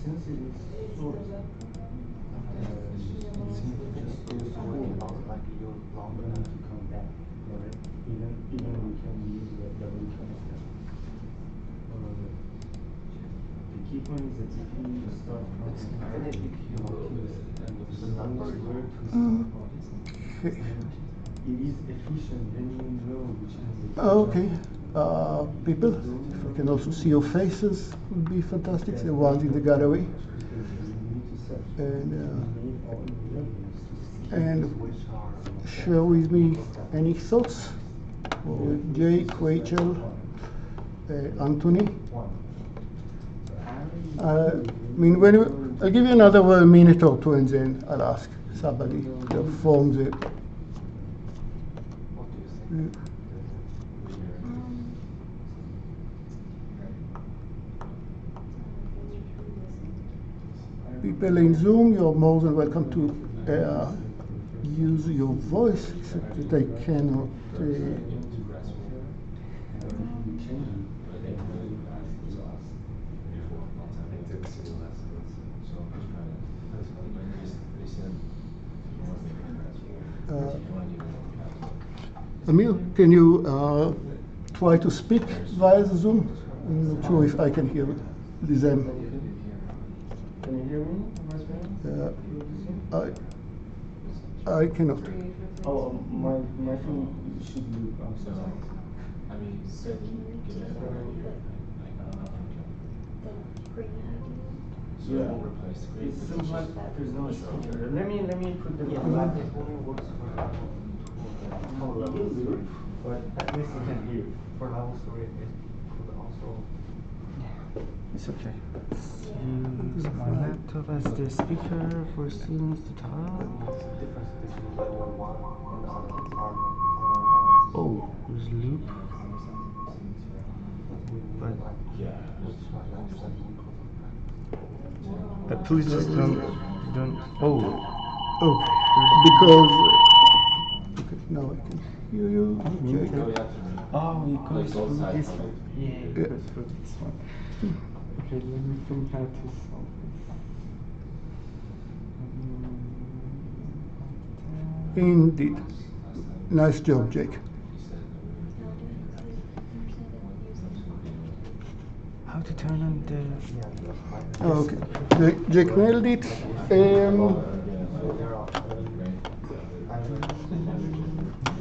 since it is short, longer to come back, right? Even we can use the double concept. The key point is that if you start from the numbers where to start from, Okay. it is efficient when you know which is the Okay. People, if I can also see your faces, would be fantastic. The ones in the gallery. And share with me any thoughts with Jake, Rachel, Anthony. I mean, I'll give you another minute or two, and then I'll ask somebody to form the. People in Zoom, you're more than welcome to use your voice, except that I cannot. Amir, can you try to speak via the Zoom? I'm not sure if I can hear them. Can you hear me? I cannot. Oh, my phone should be outside. I mean, So can you give it take over out here. the green So it won't replace the green. It seems like there's no speaker. Let me put the only works for but at least you can hear. for level story. It could also. It's okay. Use my laptop as the speaker for students to talk. What's the difference between level 1 and the other ones? Oh, there's loop. But Yeah. please don't. Oh, Because now I can hear you. Jake. Go after me. oh, it Like goes both through sides this of one. it. Yeah, it goes through this one. Okay, let me think how to solve this. Indeed. Nice job, Jake. How to turn on the? Okay, Jake nailed it.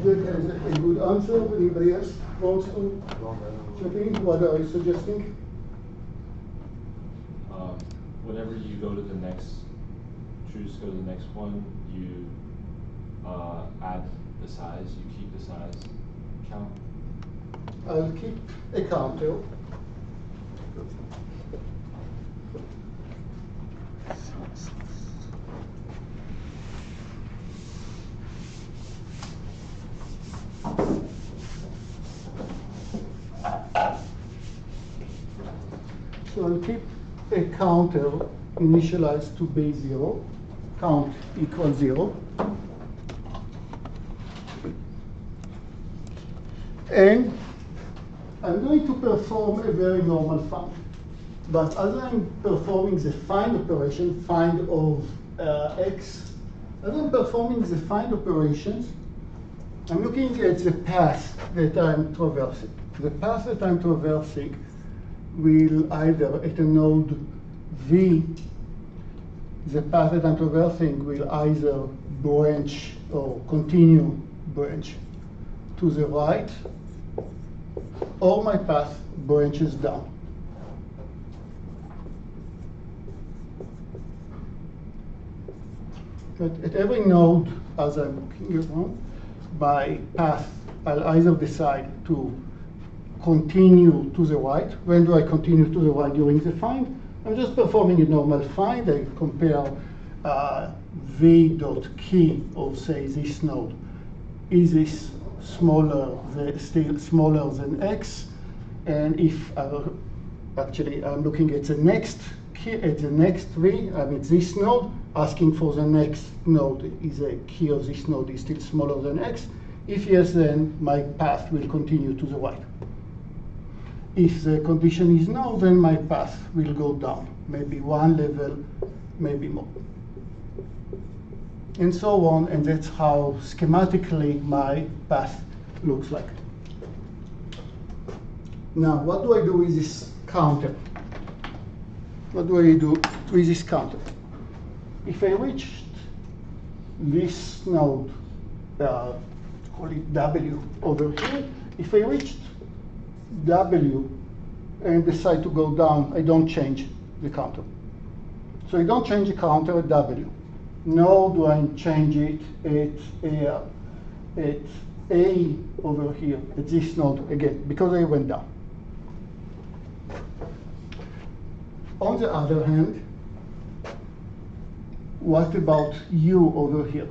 Jake has a good answer. Anybody else wants to chip in? What are you suggesting? Whenever you go to the next, choose to go to the next one, you add the size, you keep the size count. I'll keep a counter. So I'll keep a counter initialized to base 0, count equals 0. And I'm going to perform a very normal find. But as I'm performing the find operation, find of x, as I'm performing the find operations, I'm looking at the path that I'm traversing. The path that I'm traversing will either, at a node V, the path that I'm traversing will either branch or continue branch to the right, or my path branches down. But at every node, as I'm looking around, my path, I'll either decide to continue to the right. When do I continue to the right during the find? I'm just performing a normal find. I compare v dot key of, say, this node. Is this still smaller than x? And if actually I'm looking at the next key, at the next v, I'm at this node, asking for the next node, is a key of this node is still smaller than x? If yes, then my path will continue to the right. If the condition is no, then my path will go down, maybe one level, maybe more. And so on, and that's how schematically my path looks like. Now, what do I do with this counter? What do I do with this counter? If I reached this node, call it W over here, if I reached W and decide to go down, I don't change the counter. So I don't change the counter at W. Nor do I change it at A over here, at this node again, because I went down. On the other hand, what about U over here?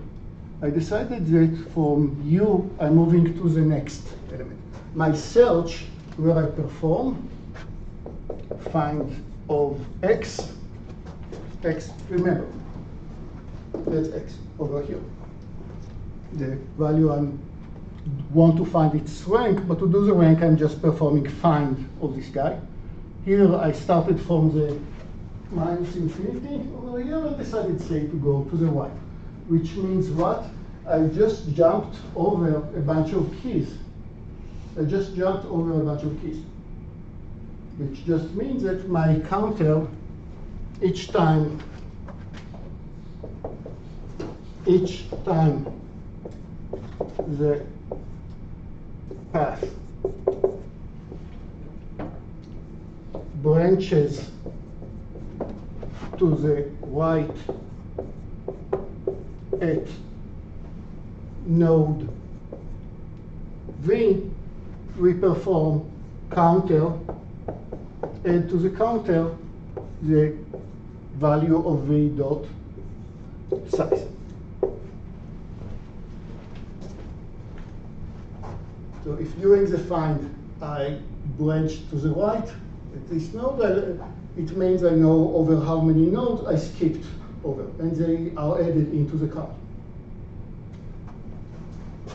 I decided that from U, I'm moving to the next element. My search, where I perform find of X, remember, that's X over here. The value I want to find its rank, but to do the rank, I'm just performing find of this guy. Here I started from the minus infinity over here and decided, say, to go to the right, which means what? I just jumped over a bunch of keys. Which just means that my counter, each time the path branches to the right at node V, we perform counter, and to the counter the value of V dot size. So if during the find I branch to the right at this node, it means I know over how many nodes I skipped over, and they are added into the count.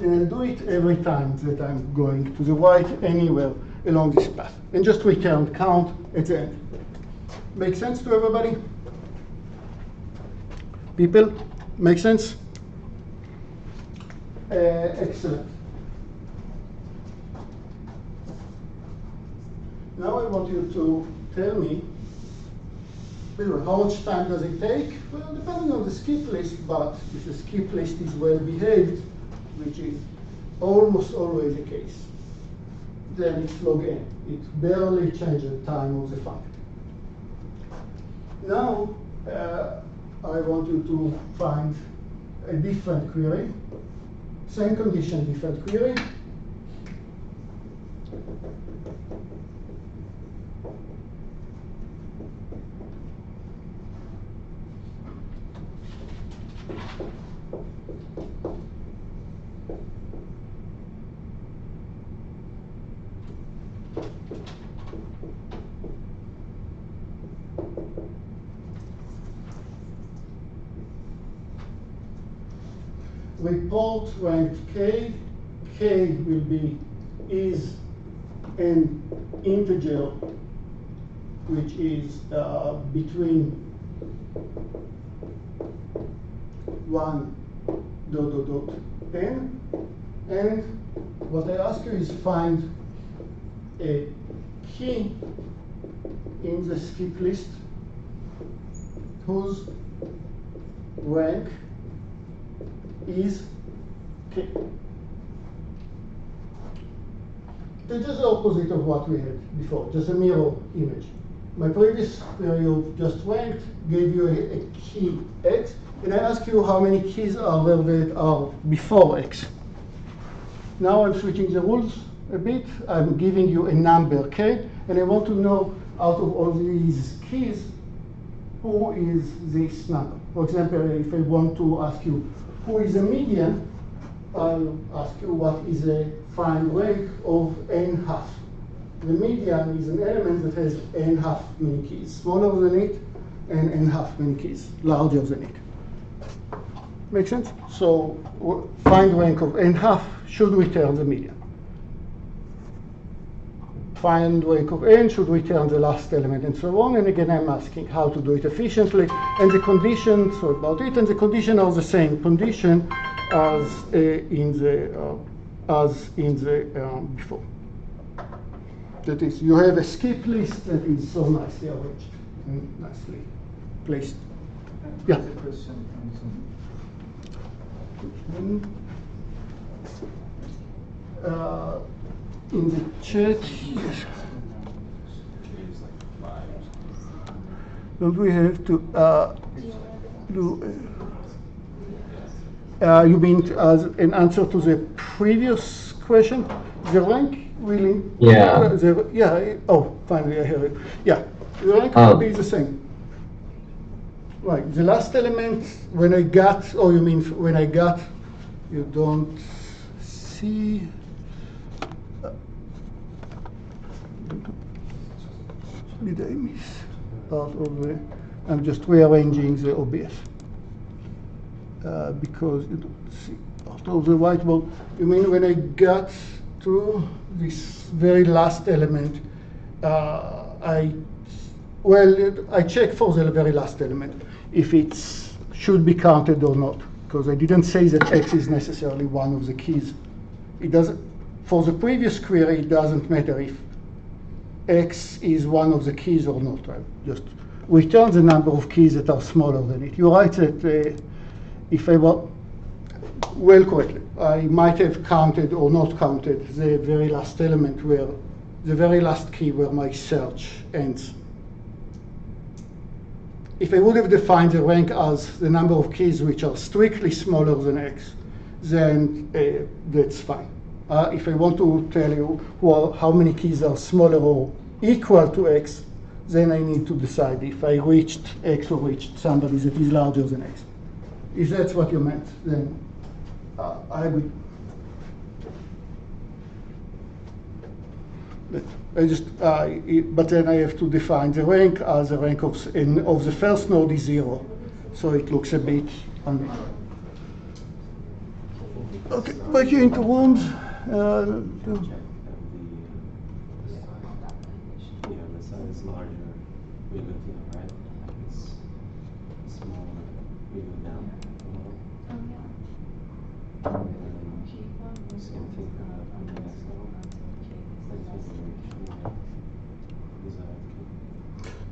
And I'll do it every time that I'm going to the right anywhere along this path, and just return count at the end. Make sense to everybody? People, make sense? Excellent. Now I want you to tell me, how much time does it take? Well, depending on the skip list, but if the skip list is well behaved, which is almost always the case, then it's log n. It barely changes the time of the find. Now, I want you to find a different query, same condition, different query. Report ranked K. K will be is an integer which is between 1 ... n, and what I ask you is find a key in the skip list whose rank is K. It's just the opposite of what we had before, just a mirror image. My previous query of just ranked gave you a key X, and I ask you how many keys are there that are before X. Now I'm switching the rules a bit. I'm giving you a number, k, and I want to know out of all these keys, who is this number? For example, if I want to ask you who is a median, I'll ask you what is a find rank of n half. The median is an element that has n half many keys, smaller than it, and n half many keys, larger than it. Make sense? So find rank of n half should return the median. Find rank of n should return the last element, and so on. And again, I'm asking how to do it efficiently. And the conditions about it, and the conditions are the same condition as in the before. That is, you have a skip list that is so nicely arranged and nicely placed. Yeah. There's a question from Zoom. In the chat, yes. Don't we have to do? You mean as an answer to the previous question? The rank will. Yeah. Yeah. Oh, finally I hear it. Yeah. The rank will be the same. Right. The last element when I got, oh, you mean when I got? You don't see. Did I miss part of the? I'm just rearranging the OBS because you don't see part of the whiteboard. You mean when I got to this very last element, I check for the very last element if it should be counted or not, because I didn't say that X is necessarily one of the keys. It doesn't. For the previous query, it doesn't matter if X is one of the keys or not. I just return the number of keys that are smaller than it. You're right that if I were well correctly, I might have counted or not counted the very last element where the very last key where my search ends. If I would have defined the rank as the number of keys which are strictly smaller than X, then that's fine. If I want to tell you how many keys are smaller or equal to X, then I need to decide if I reached X or reached somebody that is larger than X. If that's what you meant, then I would. But then I have to define the rank as the rank of the first node is 0, so it looks a bit unequal. Okay, back into rooms. Yeah, the size is larger. We look here, right? It's smaller. We go down a little. Same thing on the next level.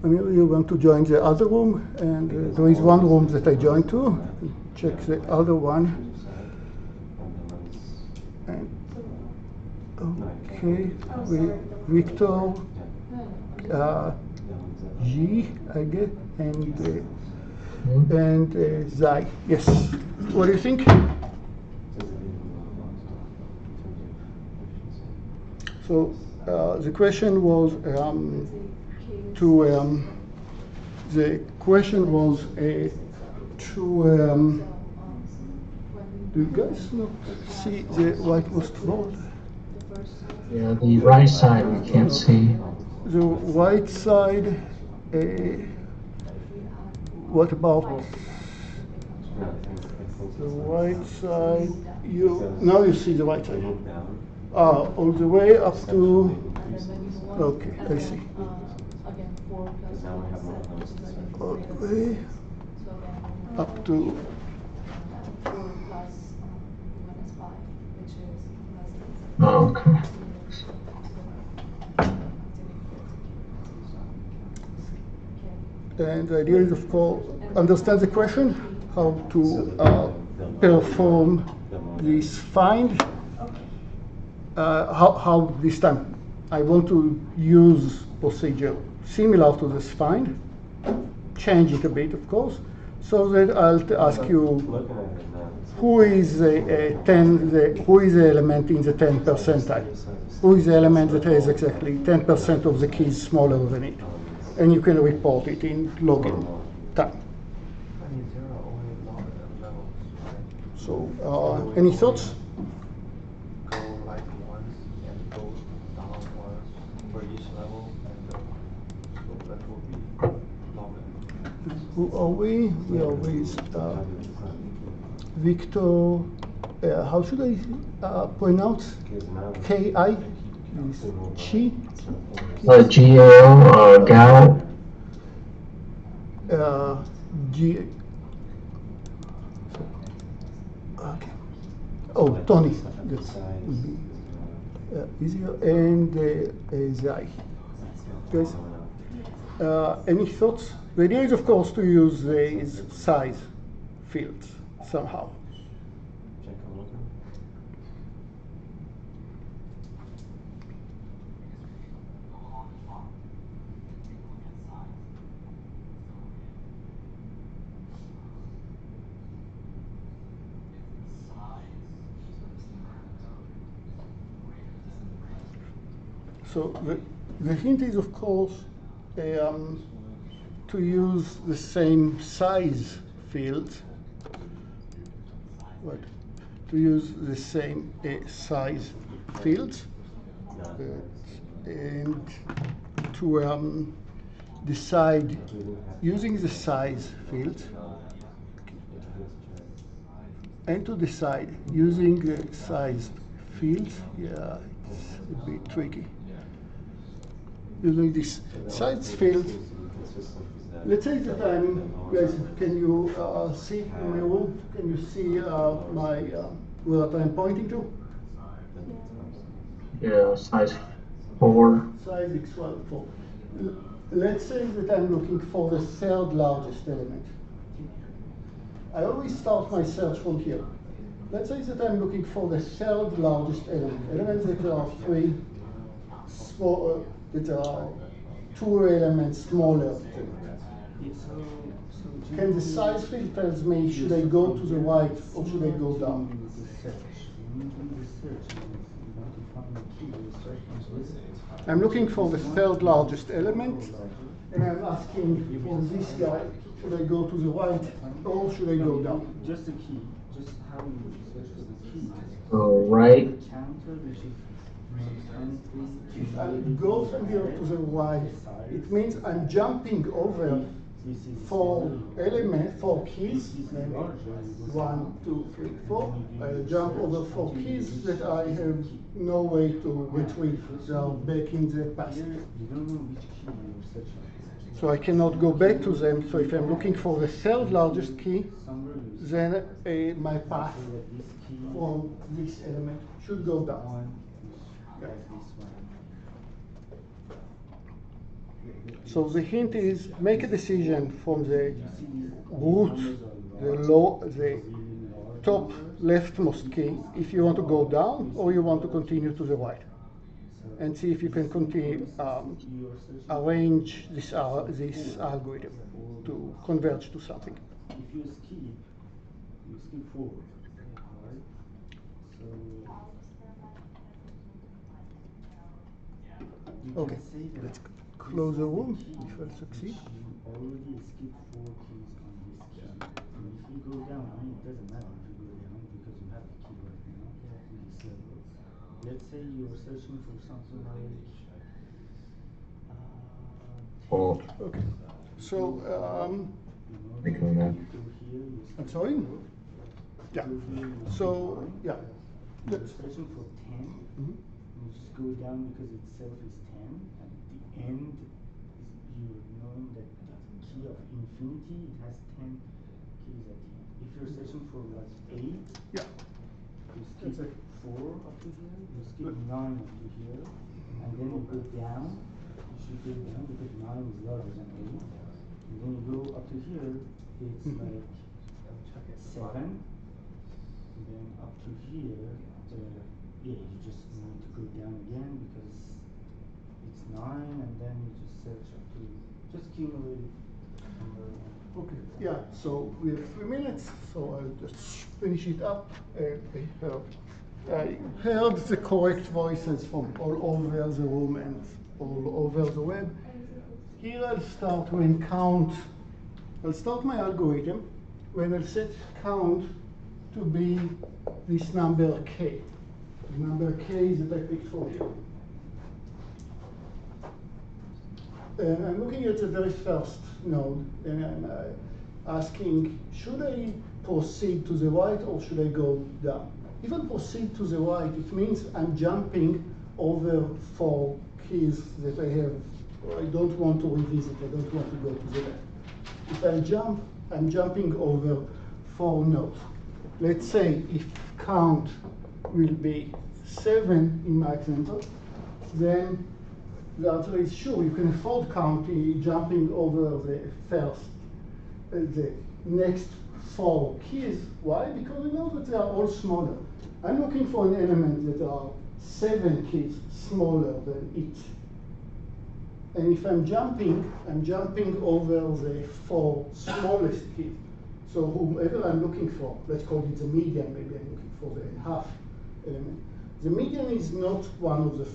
I mean, you want to join the other room, and there is one room that I joined to. Check the other one. And, okay, Victor, G, I get, and Zai. Yes. What do you think? So the question was do you guys not see the whiteboard board? Yeah, the right side we can't see. The right side, what about the right side? Now you see the right side. All the way up to, okay, I see. All the way up to, Oh, okay. and the idea is, of course, understand the question, how to perform this find. How this time I want to use procedure similar to this find, change it a bit, of course, so that I'll ask you who is who is the element in the 10 percentile? Who is the element that has exactly 10% of the keys smaller than it? And you can report it in login time. I mean, there are only levels, right? So, any thoughts? Go like once and go down once for each level, and so that will be longer. Who are we? We are with Victor. How should I pronounce? K-I? Chi? GAO, Gao. G. Okay. Oh, Tony. That would be easier. And Zai. Guys, any thoughts? The idea is, of course, to use these size fields somehow. Check a look. So the hint is, of course, to use the same size field. What? To use the same size fields and to decide using the size field and to decide using the size fields. Yeah, it's a bit tricky. Using this size field, let's say that guys, can you see in my room? Can you see my what I'm pointing to? Yeah, size 4. Size equal 4. Let's say that I'm looking for the third largest element. I always start my search from here. Let's say that I'm looking for the third largest element. Elements that are three small, that are two elements smaller. Can the size field tells me should I go to the right or should I go down? I'm looking for the third largest element, and I'm asking for this guy, should I go to the right or should I go down? Just the key. Just how you search for the key. So right. Counter, which is If I go from here to the right, it means I'm jumping over four keys, maybe 1, 2, 3, 4. I jump over 4 keys that I have no way to retrieve. They are back in the past. You don't know which key you're searching for. So I cannot go back to them. So if I'm looking for the third largest key, then my path from this element should go down. Yeah. So the hint is make a decision from the root, the top leftmost key, if you want to go down or you want to continue to the right, and see if you can continue arrange this algorithm to converge to something. If you skip forward, right? So you Okay, can say that let's close the room key if I succeed. you already skipped 4 keys on this key. And if you go down, I mean, it doesn't matter if you go down because you have the key right now in this level. Let's say you're searching for something like Oh, Okay, so I can go. I'm sorry. Yeah. So yeah. You're searching for 10. Mhm. You just go down because itself is 10, and at the end is you're knowing that the key of infinity, it has 10 keys at the end. If you're searching for like 8, Yeah. you skip 4 up to here, you skip 9 up to here, and then you go down. You should go down because 9 is larger than 8. And then you go up to here, it's like 7. And then up to here, yeah, you just need to go down again because it's 9, and then you just search up to just cumulative number. Okay, yeah, so we have 3 minutes, so I'll just finish it up. I heard the correct voices from all over the room and all over the web. Here I'll start when count. I'll start my algorithm when I'll set count to be this number k. The number k that I picked for you. I'm looking at the very first node, and I'm asking, should I proceed to the right or should I go down? If I proceed to the right, it means I'm jumping over 4 keys that I have. I don't want to revisit, I don't want to go to the left. If I jump, I'm jumping over 4 nodes. Let's say if count will be 7 in my example, then the answer is sure, you can afford counting, jumping over the first, the next 4 keys. Why? Because we know that they are all smaller. I'm looking for an element that are 7 keys smaller than it. And if I'm jumping over the 4 smallest keys. So whomever I'm looking for, let's call it the median, maybe I'm looking for the half element. The median is not one of the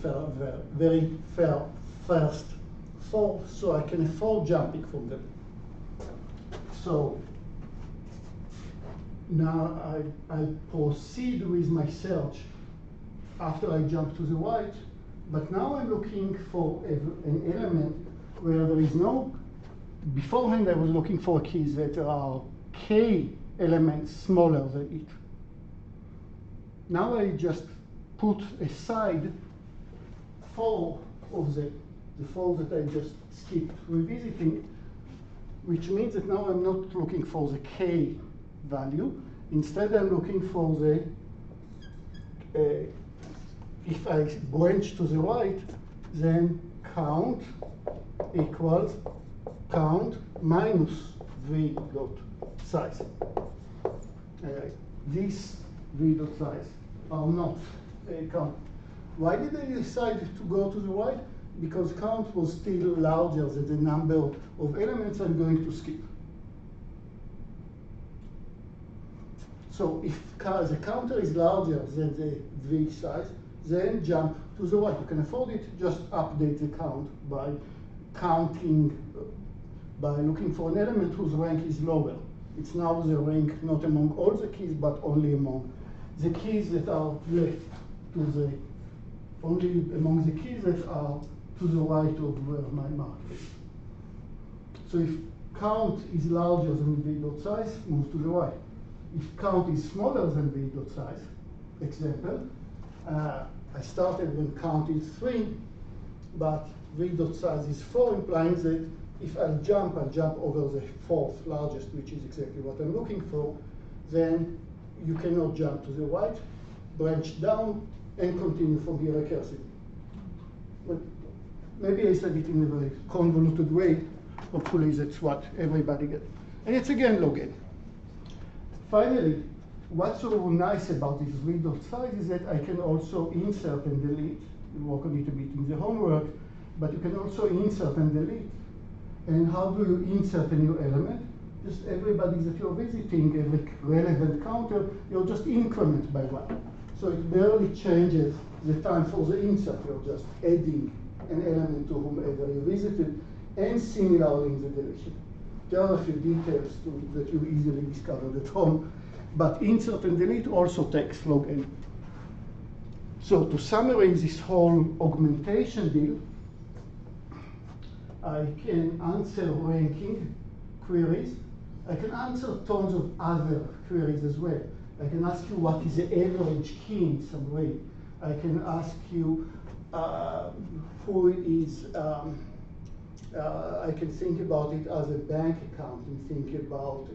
very first 4, so I can afford jumping from them. So now I proceed with my search after I jump to the right, but now I'm looking for an element where there is no, beforehand I was looking for keys that are k elements smaller than it. Now I just put aside 4 of the 4 that I just skipped revisiting, which means that now I'm not looking for the k value. Instead, I'm looking for the, if I branch to the right, then count equals count minus v dot size. This v dot size are not count. Why did I decide to go to the right? Because count was still larger than the number of elements I'm going to skip. So if the counter is larger than the v size, then jump to the right. You can afford it, just update the count by counting, by looking for an element whose rank is lower. It's now the rank not among all the keys, but only among the keys that are left to the, only among the keys that are to the right of where my mark is. So if count is larger than v dot size, move to the right. If count is smaller than v dot size, example, I started when count is 3, but v dot size is 4, implying that if I'll jump over the 4th largest, which is exactly what I'm looking for, then you cannot jump to the right, branch down, and continue from here recursively. But maybe I said it in a very convoluted way. Hopefully that's what everybody gets. And it's again log n. Finally, what's so nice about this v dot size is that I can also insert and delete. You work a little bit in the homework, but you can also insert and delete. And how do you insert a new element? Just everybody that you're visiting, every relevant counter, you'll just increment by 1. So it barely changes the time for the insert. You're just adding an element to whomever you visited, and similarly in the deletion. There are a few details that you easily discovered at home, but insert and delete also takes log n. So to summarize this whole augmentation deal, I can answer ranking queries. I can answer tons of other queries as well. I can ask you what is the average key in some way. I can ask you who is, I can think about it as a bank account and think about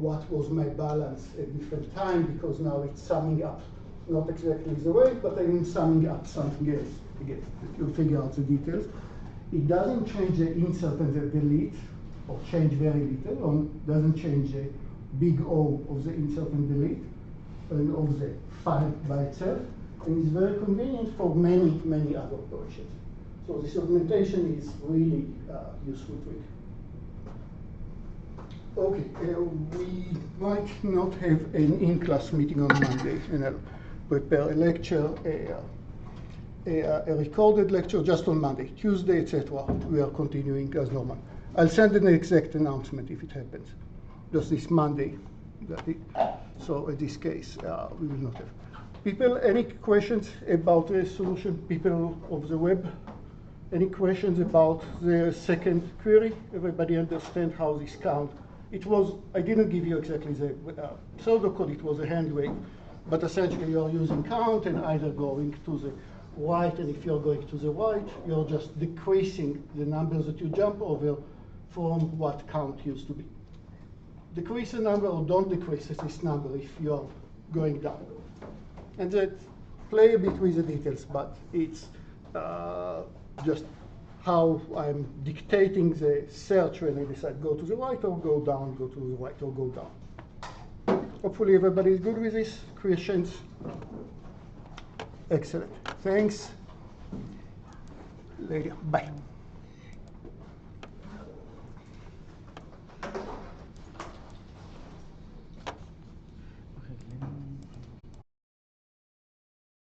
what was my balance at different time, because now it's summing up, not exactly the rate, but I'm summing up something else. Again, you'll figure out the details. It doesn't change the insert and the delete, or change very little, or doesn't change the big O of the insert and delete, and of the file by itself, and it's very convenient for many, many other operations. So this augmentation is really useful trick. Okay, we might not have an in-class meeting on Monday, and I'll prepare a lecture, a recorded lecture just on Monday. Tuesday, etc. We are continuing as normal. I'll send an exact announcement if it happens. Just this Monday. So in this case, we will not have. People, any questions about the solution? People of the web? Any questions about the second query? Everybody understand how this count? It was, I didn't give you exactly the pseudocode, it was a hand wave, but essentially you're using count and either going to the right, and if you're going to the right, you're just decreasing the numbers that you jump over from what count used to be. Decrease a number or don't decrease this number if you're going down. And that play a bit with the details, but it's just how I'm dictating the search when I decide go to the right or go down, go to the right or go down. Hopefully everybody is good with this. Questions? Excellent. Thanks. Later. Bye.